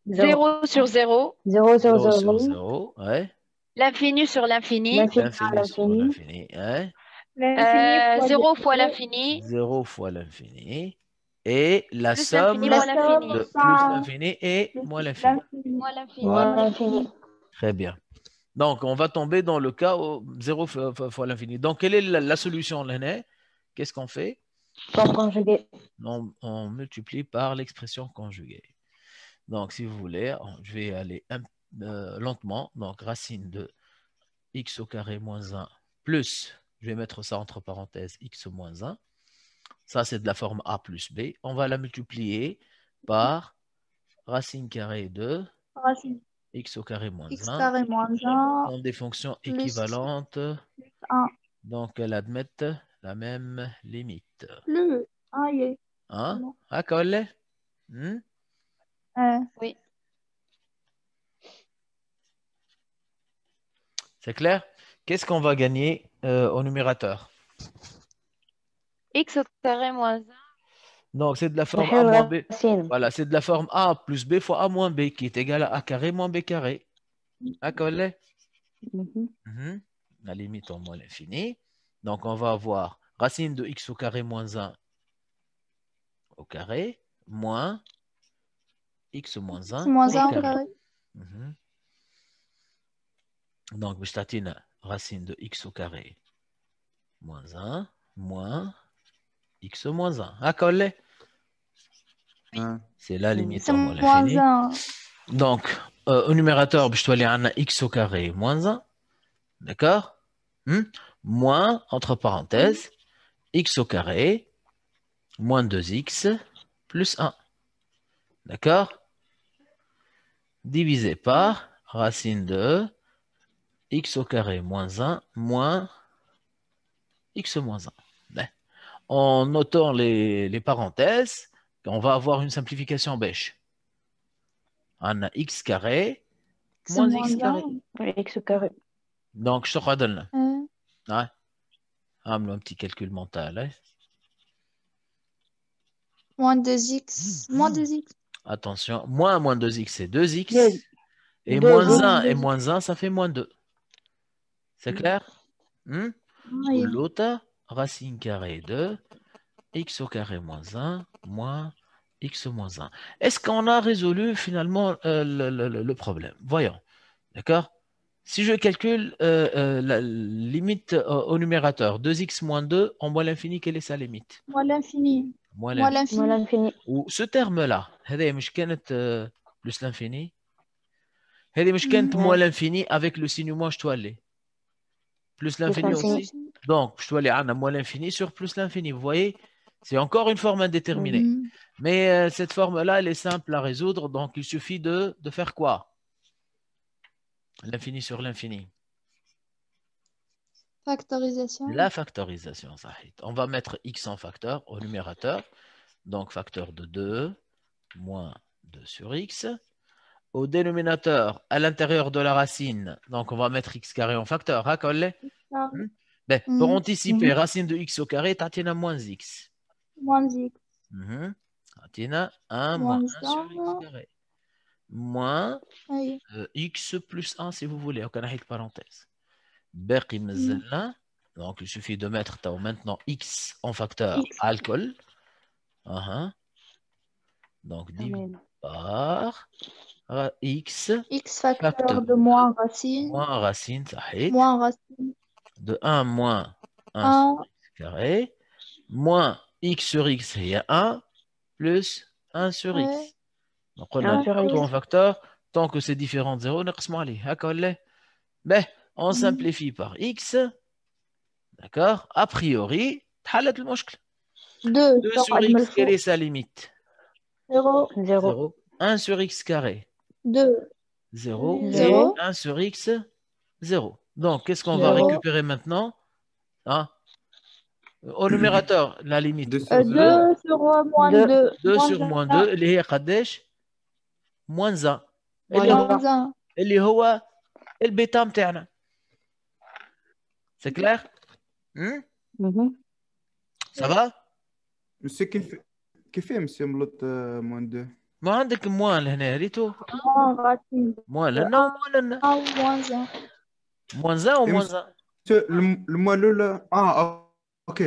0 sur 0 0 sur 0 sur 0. 0, ouais. L'infini sur l'infini. L'infini sur l'infini, ouais. 0 fois l'infini. 0 fois l'infini. Et la Plus somme l'infini, de plus l'infini et moins l'infini. Moins l'infini. Voilà. Très bien. Donc, on va tomber dans le cas où 0 fois l'infini. Donc, quelle est la solution là? Qu'est-ce qu'on fait? Forme conjuguée. On multiplie par l'expression conjuguée. Donc, si vous voulez, je vais aller lentement. Donc, racine de x au carré moins 1 plus, je vais mettre ça entre parenthèses, x moins 1. Ça, c'est de la forme a plus b. On va la multiplier par racine carrée de x au carré moins 1. Sont des fonctions équivalentes. Donc, elles admettent la même limite. Plus. Hein? Ah, Collet? Oui. C'est clair? Qu'est-ce qu'on va gagner au numérateur? X au carré moins 1. Donc, c'est de la forme A moins B. Voilà, c'est de la forme A plus B fois A moins B qui est égal à A carré moins B carré. D'accord? La limite en moins l'infini. Donc, on va avoir racine de x au carré moins 1 au carré moins x moins 1 au carré. Donc, باش تعطينا racine de x au carré moins 1 moins x moins 1. هكا ولا؟ C'est la limite C'est en moins moins l'infini. 1. Donc, au numérateur, باش تولي عندنا x au carré moins 1. D'accord? Moins, entre parenthèses, x au carré moins 2x plus 1. D'accord? Divisé par racine de x au carré moins 1 moins x moins 1. Ben, en notant les parenthèses, on va avoir une simplification bêche. On a x carré C'est moins moins x carré. 1. X carré. Donc, je te redonne. Hein. Ouais. Un petit calcul mental. Hein. Moins 2x. Moins 2x. Attention, moins 2x, c'est 2x. Deux. Et Deux moins x. 1 et moins 1, ça fait moins 2. C'est clair? Oui. L'autre, racine carrée de x au carré moins 1 moins x moins 1. Est-ce qu'on a résolu finalement le problème? Voyons. D'accord? Si je calcule la limite au numérateur, 2x moins 2, en moins l'infini, quelle est sa limite? Moins l'infini. Moins Moins l'infini. Moins l'infini. l'infini. Ou ce terme-là, هذه مش كانت plus l'infini. هذه مش كانت moins l'infini avec le signe moins شتوالي. Plus l'infini aussi. Donc, je dois aller à moins l'infini sur plus l'infini. Vous voyez, c'est encore une forme indéterminée. Mais cette forme-là, elle est simple à résoudre. Donc, il suffit de faire quoi? L'infini sur l'infini. Factorisation. La factorisation, Sahid. On va mettre x en facteur au numérateur. Donc, facteur de 2 moins 2 sur x. Au dénominateur, à l'intérieur de la racine, donc on va mettre x carré en facteur. Hein, collé? Ben, pour anticiper, racine de x au carré, t'as moins x. Moins x. T'as 1 moins 1 sur x carré. Moins x plus 1 si vous voulez. On a une parenthèse. Donc il suffit de mettre maintenant x en facteur alcool. Donc divisé par x facteur de moins racine. Moins racine, ça moins racine. De 1 moins 1 sur x carré. Moins x sur x, il y a 1 plus 1 sur x. Donc on a tout en facteur. Tant que c'est différent de 0, on simplifie par x. D'accord? A priori, 2 sur x, quelle est sa limite? 0. 0. 1 sur x carré. 2. 0. Et 1 sur x, 0. Donc, qu'est-ce qu'on va récupérer maintenant? Au numérateur, la limite. 2 sur moins 2. 2 sur moins 2, اللي هي قداش؟ moins 1. اللي هو البيتا متاعنا. C'est clair? Ça va? monsieur كيف monsieur ملوت moins 2 ما عندك موان هنا ريتو؟ موان لنا وموان لنا. moins 1 ou moins 1? Le moins là. Ah, ok.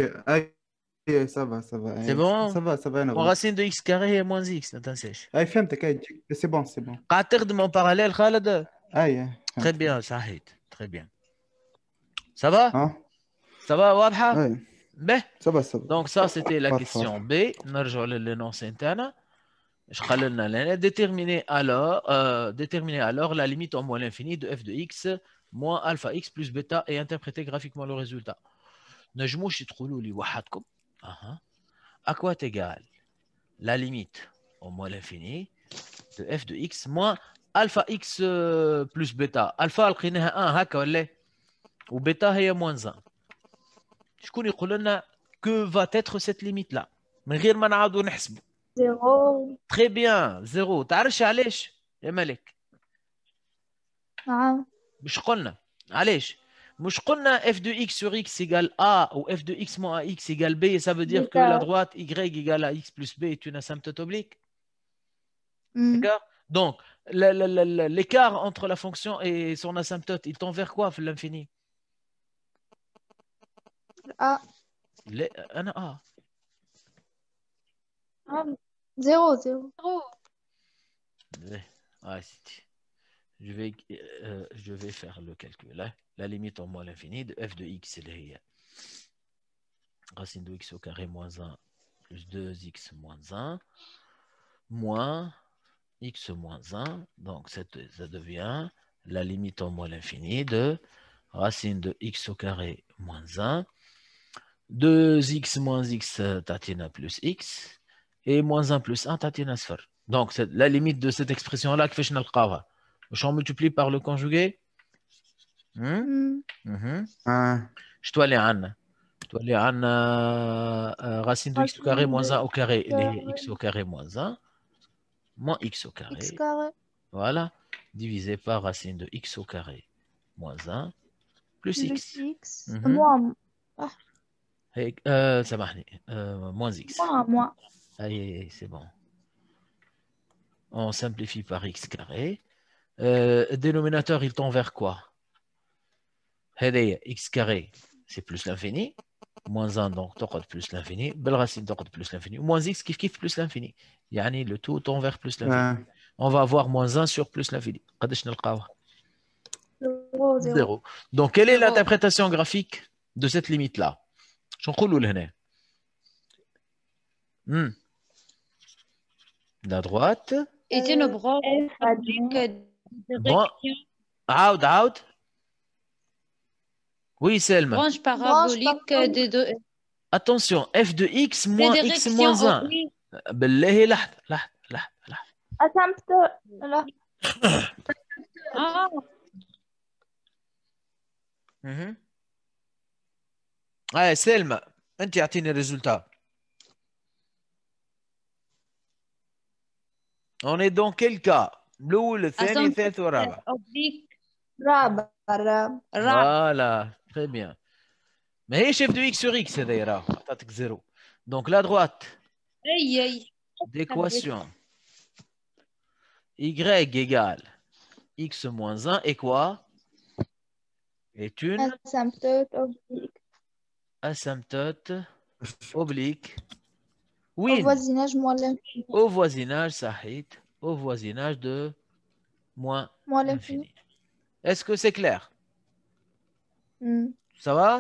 Ça va. C'est bon? Ça va. Mon racine de x carré est moins x, ne t'inquiète. C'est bon. قاعد تخدم en parallèle خالد؟ Très bien, Sahid. Très bien. Ça va? Ça va, واضحة؟ Ça va. Donc ça, c'était la question B. نرجع للنونسي نتاعنا. اش قال لنا لنا déterminer alors la limite en moins l'infini de f de x moins alpha x plus bêta et interpréter graphiquement le résultat. نجموش تقولوا لي وحدكم à quoi est égal la limite en moins l'infini de f de x moins alpha x plus bêta. Alpha لقيناها 1 هكا ولا وبيتا هي moins 1. شكون يقول لنا que va être cette limite là من غير ما نعاودوا نحسبوا؟ 0. Très bien, 0. تعرفش علاش يا ملك؟ نعم. مش قلنا علاش؟ مش قلنا f de x sur x égale a ou f de x moins x égale b, ça veut dire que la droite y égale à x plus b est une asymptote oblique. D'accord? Donc, l'écart entre la fonction et son asymptote, il tend vers quoi, l'infini? A. أنا A. 0. Ah, je vais faire le calcul. Hein. La limite en moins l'infini de f de x, c'est racine de x au carré moins 1 plus 2x moins 1 moins x moins 1. Donc, ça devient la limite en moins l'infini de racine de x au carré moins 1. 2x moins x tatina plus x. Et moins 1 plus 1 tatina sfar. Donc, c'est la limite de cette expression-là que je multiplie par le conjugué. Je dois aller racine de x au carré moins 1 au carré. X au carré moins 1 moins x au carré. X carré. Voilà. Divisé par racine de x au carré moins 1 plus x. X. Mhm. Moins. سامحني. Moins x. Moins. Aïe, c'est bon. On simplifie par x carré. Dénominateur, il tend vers quoi? X carré, c'est plus l'infini. Moins 1, donc تقعد plus l'infini. Belle racine تقعد plus l'infini. Moins x, kiff plus l'infini. يعني le tout tend vers plus l'infini. On va avoir moins 1 sur plus l'infini. قداش نلقاوها؟ 0. 0. Donc, quelle est Zéro. l'interprétation graphique de cette limite-là? شو نقولوا لهنا؟ La droite. est une branche F oblique Bon. عاود. Oui, Selma. branche parabolique des deux. Attention, f de x Les moins x directions moins 1. oui. بالله لحظة. asymptote. لا. Ah, Selma, انت اعطيني الريزولtat. On est dans quel cas? الأول الثاني الثالث والرابع. oblique. رابع. Voilà, très bien. Mais هي chef de x sur x هذا راه عطاتك 0. Donc la droite Aïe. d'équation y égale x moins 1 et quoi? Est une asymptote oblique. asymptote oblique. Au Oui, voisinage moins l'infini. au voisinage, Sahid, au voisinage de moins l'infini. Est-ce que c'est clair? Ça va?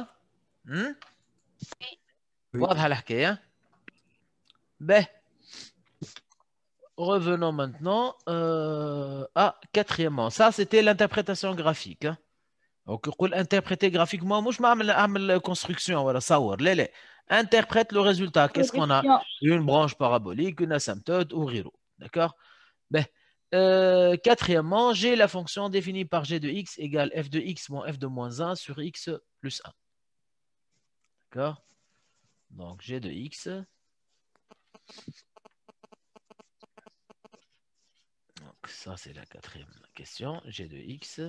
واضحة الحكاية. Ben, revenons maintenant à quatrièmement. Ça, c'était l'interprétation graphique. Hein. Donc, interpréter graphiquement, moi, je m'amène construction, voilà, savoir. Interprète le résultat. Qu'est-ce qu'on a? Une branche parabolique, une asymptote ou riro. D'accord? Ben, quatrièmement, j'ai la fonction définie par g de x égale f de x moins f de moins 1 sur x plus 1. D'accord? Donc, g de x. Donc, ça, c'est la quatrième question. G de x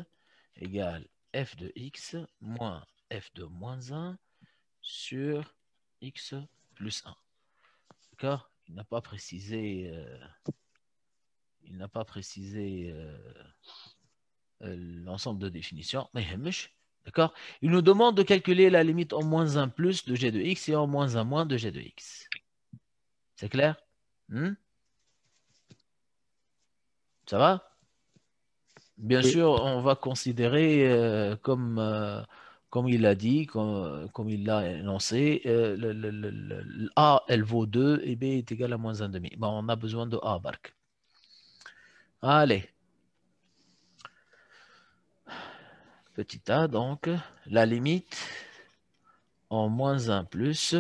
égale f de x moins f de moins 1 sur x plus 1. D'accord? Il n'a pas précisé, l'ensemble de définitions, mais d'accord? Il nous demande de calculer la limite en moins 1 plus de g de x et en moins 1 moins de g de x. C'est clair? Ça va? Bien sûr, on va considérer comme il a dit, comme il l'a énoncé, A, elle vaut 2 et B est égal à moins 1,5. Bon, on a besoin de A, Bark. Allez. Petit a, donc, la limite en moins 1 plus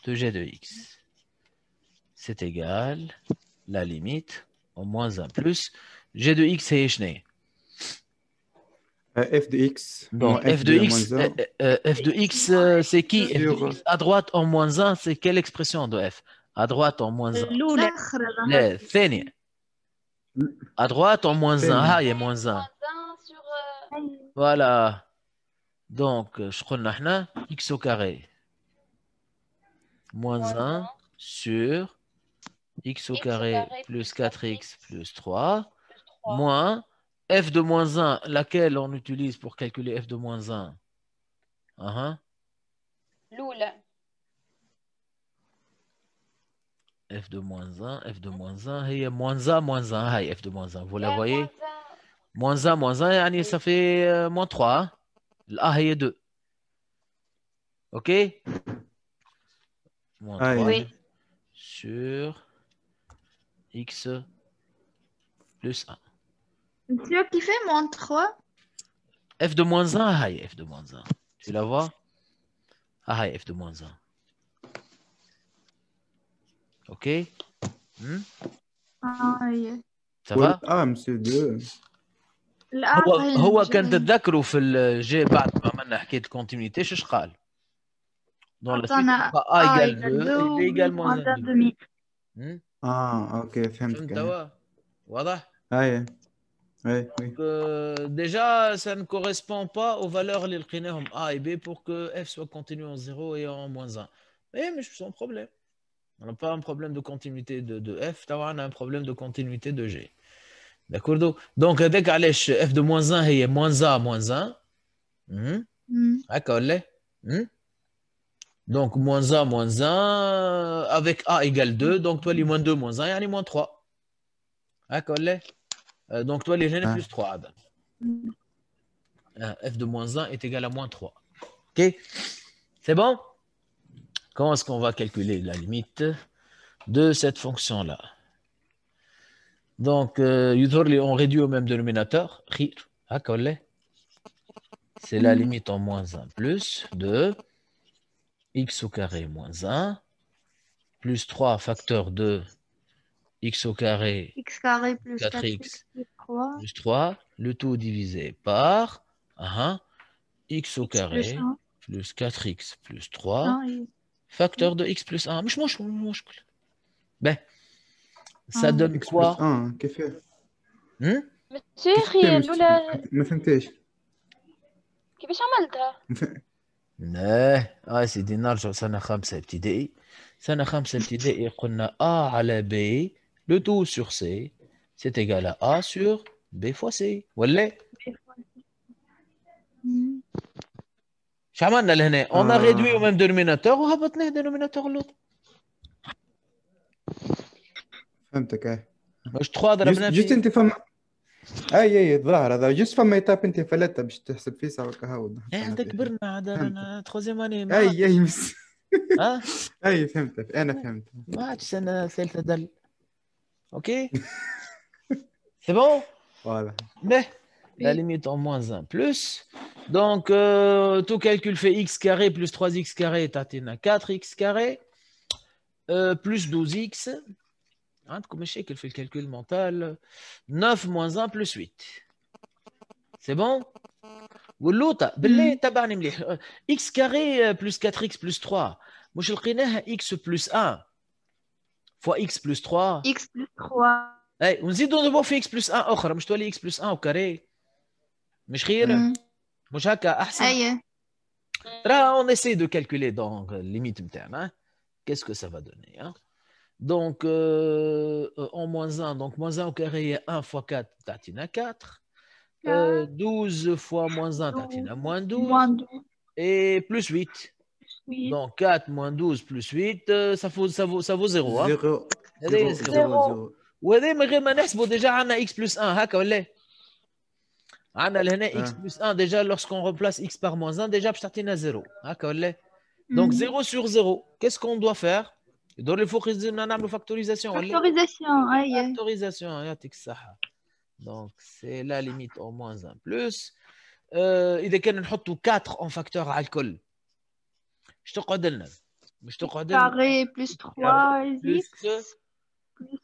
de g de x. C'est égal la limite en moins 1 plus g de x et h. f de x. Donc, f de x, c'est qui? F de x à droite en moins 1, c'est quelle expression de f? À droite en moins 1. À droite en moins 1. Ah, il y a moins 1. Voilà. Donc, je connais x au carré. Moins 1 sur x au carré plus 4x plus 3 moins f de moins 1, laquelle on utilise pour calculer f de moins 1? F de moins 1, f de moins 1, et moins 1, moins 1, f de moins 1, vous la voyez? Moins 1, moins 1, يعني ça fait moins 3. Hein? A هي 2. OK? Moins 3 أي Oui. sur x plus 1. Monsieur qui fait moins 3. F de moins 1, aïe, F de moins 1. Tu la vois? Ah, aïe, F de moins 1. OK? أي Ça va? والأمس دو هو كان تتذكروا في الجي بعد ما عملنا حكايه الكونتينيتي شش قال؟ دون لا سويت أعطانا A A égale égale 2 et 2 B égale moins moins 1 1 demi. أوكي فهمتك. فهمت توا؟ واضح؟ أي أي وي. Déjà, ça ne correspond pas aux valeurs اللي لقيناهم A et B pour que F soit continu en 0 et en moins 1. Mais je sans problème. On n'a pas un problème de continuité de F, on a un problème de continuité de G. D'accord? Donc, dès qu'allèche F de moins 1 est moins A moins 1. D'accord, donc, moins 1 moins 1 avec A égale 2. Donc, toi, les moins 2 moins 1, il y a les moins 3. D'accord, donc, toi, les gènes plus 3. F de moins 1 est égal à moins 3. OK? C'est bon? Comment est-ce qu'on va calculer la limite de cette fonction-là? Donc, on réduit au même dénominateur. C'est la limite en moins 1 plus de x au carré moins 1 plus 3 facteur de x au carré X carré plus 4x 4x plus 3. plus 3, le tout divisé par x au X plus carré 1. plus 4x plus 3 Ah, facteur de x plus 1. مش مشكل. Ben, ça Ah. donne إكس quoi? بلس كيف Hmm? بس يا أخي لولا ما فهمتيش. كيفاش عملتها؟ لا سيدي نرجع سنة 5 ابتدائي. سنة 5 ابتدائي قلنا A على B le tout sur C c'est égal à A sur B fois C ولا؟ شو عملنا لهنا؟ on a réduit au même dénominateur وهبطناه dénominateur l'autre. فهمتك. أي مش 3 ضربنا جست في أنت فهم. أي الظاهر هذا جست فما يتاب أنت فلتة باش تحسب فيه سوا كهو. هذا كبرنا عاد انا troisième année ما أي مس. ها أي فهمتك. أنا فهمت. ما عادش سنة ثالثة دل. اوكي c'est bon. واضح. Mais la limite en moins 1 plus. Donc, tout calcul fait x carré plus 3x carré, t'as 4x carré, plus 12x. Comme je sais qu'elle fait le calcul mental. 9 moins 1 plus 8. C'est bon? واللوطة بالله تبعني مليح. x carré plus 4x plus 3. مش لقيناها x plus 1 fois x plus 3. X plus 3. اي ونزيدوا نضربوا في x plus 1 اخرى مش تولي x plus 1 وكاري. مش خير؟ مش هكا احسن؟ أي Là, on essaie de calculer donc limite interne. Qu'est-ce que ça va donner? Hein? Donc, en moins 1, donc moins 1 au carré, 1 fois 4, tatina 4. 12 fois moins 1, tatina moins 12. moins 12. Et plus 8. Oui. Donc, 4 moins 12 plus 8, ça vaut 0. Hein? 0 0 0 0. وهذا من غير ما نحسبوا déjà عندنا x plus 1 هكا ولا؟ عندنا لهنا x plus 1 déjà lorsqu'on remplace x par moins 1 déjà باش تعطينا 0 هكا ولا؟ Donc 0 sur 0, qu'est-ce qu'on doit faire? يدور الفوق يزيدنا نعملوا factorisation ولا؟ Factorisation. أي Factorisation يعطيك الصحة. Donc c'est la limite en moins 1 plus. إذا كان نحطوا 4 en facteur على الكل ايش تقعد لنا؟ مش تقعد لنا carré plus 3 plus plus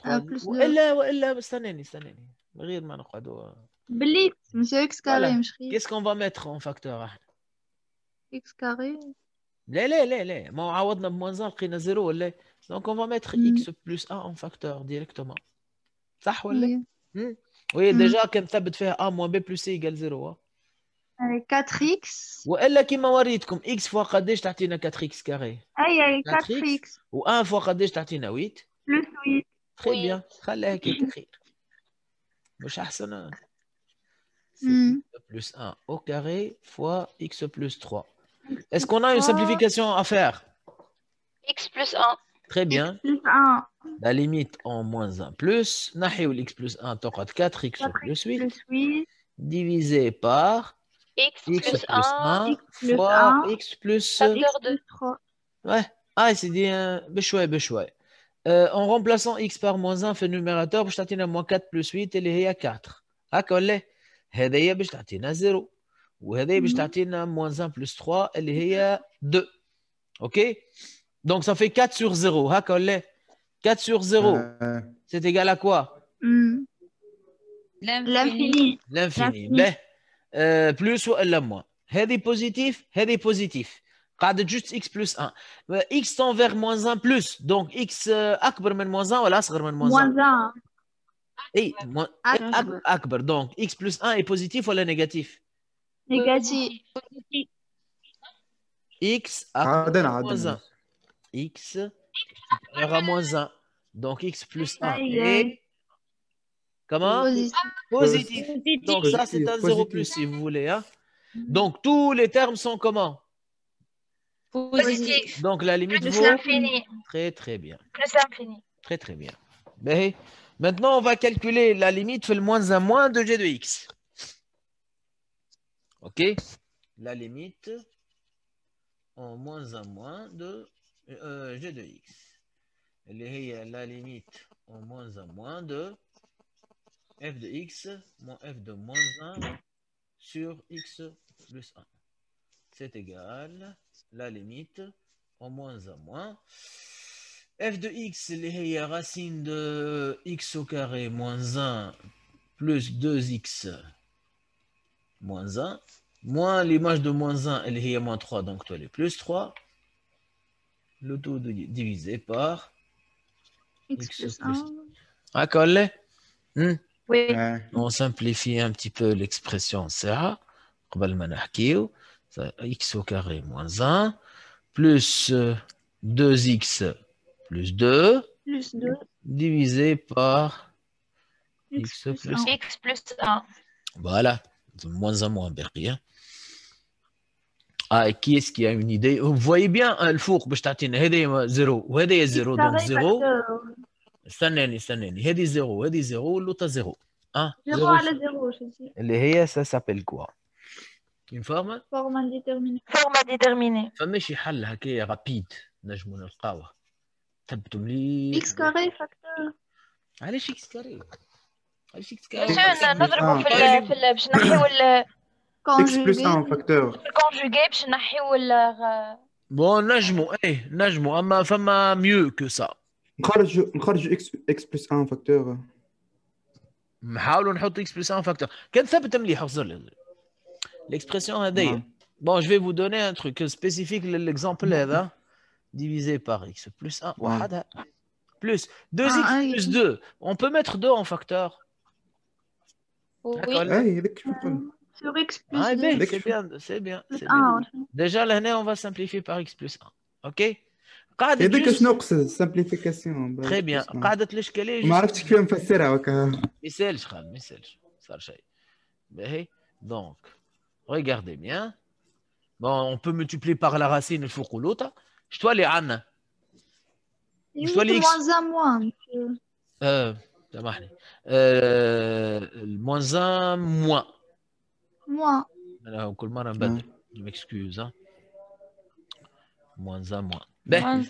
4 plus 2. والا استناني من غير ما نقعدوا باللي monsieur X carré مش خير. Qu'est-ce qu'on va mettre en facteur احنا؟ X carré. لا ما عوضنا بموان لقينا 0 ولا؟ Donc on va mettre x plus 1 en facteur directement. صح ولا؟ Oui, déjà كان ثبت فيها a moins b plus c égale 0. 4x. والا كيما وريتكم x فوا قداش تعطينا 4x كاري؟ أي 4x. و 1 فوا قداش تعطينا 8؟ plus 8. Très bien. خليها هكاك خير. مش احسن؟ Plus 1 au carré fois x plus 3. Est-ce qu'on a une simplification à faire? X plus 1. Très bien. X plus 1. La limite en moins 1 plus. نحيو x plus 1 تقعد 4x 4x plus 8 plus 8. divisé par X x plus plus 1 1 X plus fois 1. x plus... facteur X 2. plus 3. Ouais. Ah, c'est dit بشوي بشوي. En remplaçant x par moins 1 في النوميراتور باش تعطينا moins 4 plus 8 اللي هي 4. هكا ولا؟ هذايا باش تعطينا 0. وهذايا باش تعطينا moins 1 plus 3 اللي هي 2. OK? Donc ça fait 4 sur 0. هكا ولا؟ 4 sur 0. C'est égal à quoi? L'infini. L'infini. Ben, plus ou moins. هذه positif, هذه positif. قاعدة juste x plus 1. x tend vers moins 1 plus. Donc x أكبر من moins 1 ولا أصغر من moins 1? Moins 1. إيه أكبر. أكبر. Donc x plus 1 est positif ولا négatif? Négatif. x أكبر من moins 1. x supérieur à moins 1. Donc x plus 1 est... Comment? Positif. Donc ça, c'est un 0 plus si vous voulez. Hein? Donc tous les termes sont comment? Positif. Donc la limite Plus vaut l'infini. très très bien. Plus l'infini. Très très bien. Ben, maintenant, on va calculer la limite fait le moins 1 moins de g de x. OK? La limite en moins 1 moins de g de x. La limite en moins 1 moins de f de x moins f de moins 1 sur x plus 1. C'est égal la limite en moins 1 moins f de x اللي هي racine de x au carré moins 1 plus 2x moins 1 moins l'image de moins 1 اللي هي moins 3 donc toi les plus 3 le tout divisé par X plus 1. D'accord? Oui. On simplifie un petit peu l'expression ça. قبل ما نحكيو x au carré moins 1 plus 2x plus 2 Plus 2. divisé par x plus 1. X plus 1. Voilà, moins 1 moins bien. Ah, et qui est-ce qui a une idée? Vous voyez bien le four, باش تعطينا هذه 0 وهذه 0 donc 0. استناني هذه 0 وهذه 0 واللوطه 0. 0 على 0 je dis. اللي هي ça s'appelle quoi? Une forme? Forme indéterminée. Forme indéterminée. فماشي حل هكايا رابيد نجمو نلقاوه. تبتم لي X carré facteur. علاش اكس كاري؟ علاش اكس Monsieur, كاري؟ نضربوا باش نحيو X plus 1 facteur. الكونجوغي باش نحيو بون نجمو اما فما ميو كو سا. نخرج X plus 1 facteur. نحاولوا نحط اكس بلس 1 فاكتور. كان ثبت مليح اخزر لي l'expression هذيا. Bon, je vais vous donner un truc spécifique l'exemple هذا divisé par x plus 1 وحدها plus 2x plus 2. On peut mettre 2 en facteur. Oui. Sur x plus 2. C'est bien. Déjà là on va simplifier par x plus 1. OK? هذاك شنو نقصد simplification. Très bien. قاعدة الإشكالية ما عرفتش كيف نفسرها وكا. ما يسالش صار شيء. باهي. Donc regardez bien. Bon, on peut multiplier par la racine الفوق واللوطة. شتوا اللي عندنا؟ شتوا اللي moins 1 سامحني. moins 1 moins. أنا كل مرة نبدل. Je m'excuse. Moins 1 moins. Ben,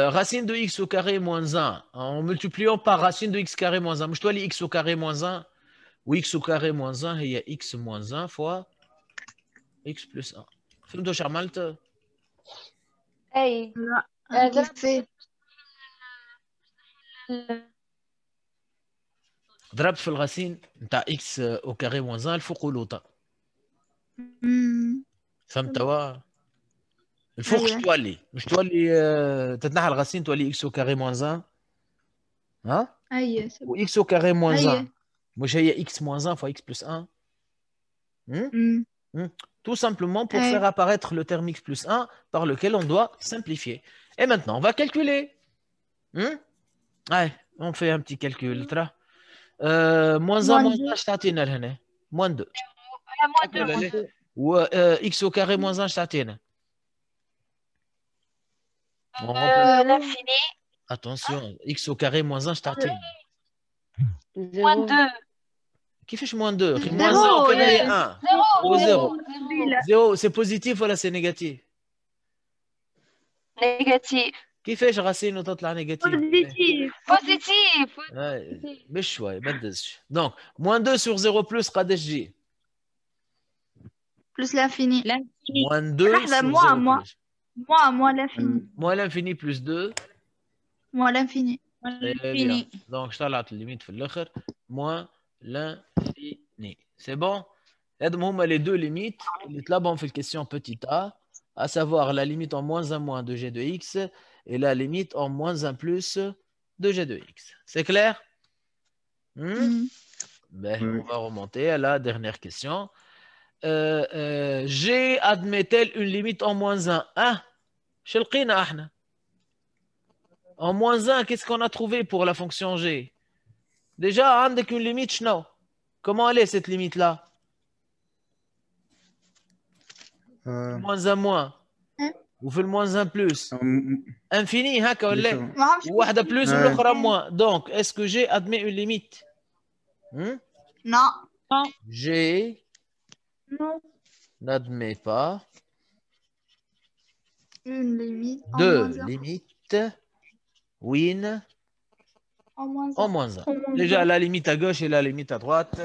racine de x au carré moins 1 en multipliant par racine de x carré moins 1. مش تولي x au carré moins 1 ou x au carré moins 1 هي x moins 1 fois x plus 1. فهمتوا واش عملت؟ اي لا كيف ضربت في الغاسين نتاع x au carré moins 1 الفوق واللوطة. فهمتوا؟ الفوق تولي مش تولي تتنحى الغاسين تولي x au carré moins 1 ها؟ اي و x au carré moins 1 مش هي x moins 1 fois x plus 1. Tout simplement pour faire apparaître le terme x plus 1 par lequel on doit simplifier. Et maintenant, on va calculer. Allez, on fait un petit calcul. Moins 1, moins 1, je t'attends là. Moins 2. Moins 2. Ou x au carré moins 1, je t'attends. L'infini. Attention, x au carré moins 1 je moins 2. Qui fait moins 2? Zéro, Moins 1, on fait 1. 0. 0, c'est positif ou là c'est négatif? Négatif. Qui fait racine au la négative? Positif. Mais chouette, donc, moins 2 sur 0 plus, قداش Plus l'infini. Moins 2 sur 0 plus. Moins l'infini. Moins l'infini plus 2. Moins l'infini. Donc, je t'ai la limite moins l'infini. C'est bon? Les deux limites. Là, on fait la question petit a, à savoir la limite en moins 1 moins de g de x et la limite en moins 1 plus de g de x. C'est clair? Ben, on va remonter à la dernière question. G admet-elle une limite en moins 1? En moins 1, qu'est-ce qu'on a trouvé pour la fonction G? Déjà, avec une limite, non. Comment elle est cette limite-là? Moins 1 moins. Ou fait le moins 1 plus. Infini, hein, ou une plus ou l'autre moins. Donc, est-ce que G admet une limite? Non. G n'admet pas une limite de limite win en moins 1. Déjà, la limite à gauche et la limite à droite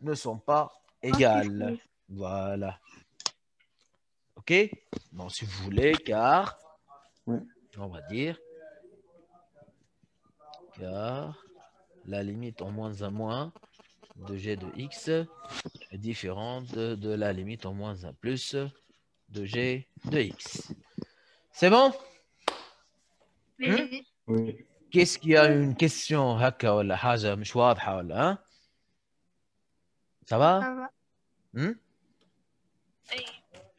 ne sont pas égales. Voilà. OK? Bon, si vous voulez, car, on va dire, car la limite en moins 1 moins de g de x est différente de la limite en moins 1 plus de g de x. C'est bon? Oui. Qu'est-ce qu'il y a une question هكا ولا حاجة مش واضحة ولا hein? Ça va? Ça va.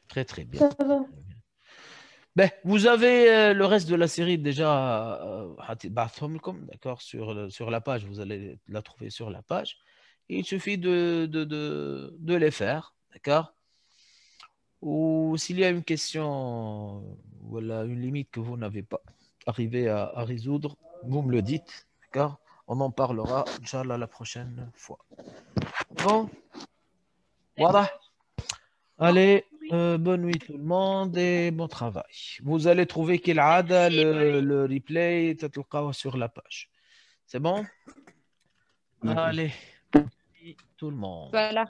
Très très bien. Ben, vous avez le reste de la série déjà d'accord, sur la page, vous allez la trouver sur la page. Il suffit de les faire, d'accord? Ou s'il y a une question, voilà, une limite que vous n'avez pas arrivé à résoudre, vous me le dites, d'accord? On en parlera, Inch'Allah, la prochaine fois. Bon, voilà. Allez, bonne nuit tout le monde et bon travail. Vous allez trouver qu'il a le replay sur la page. C'est bon? Allez, tout le monde. Voilà.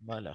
Voilà.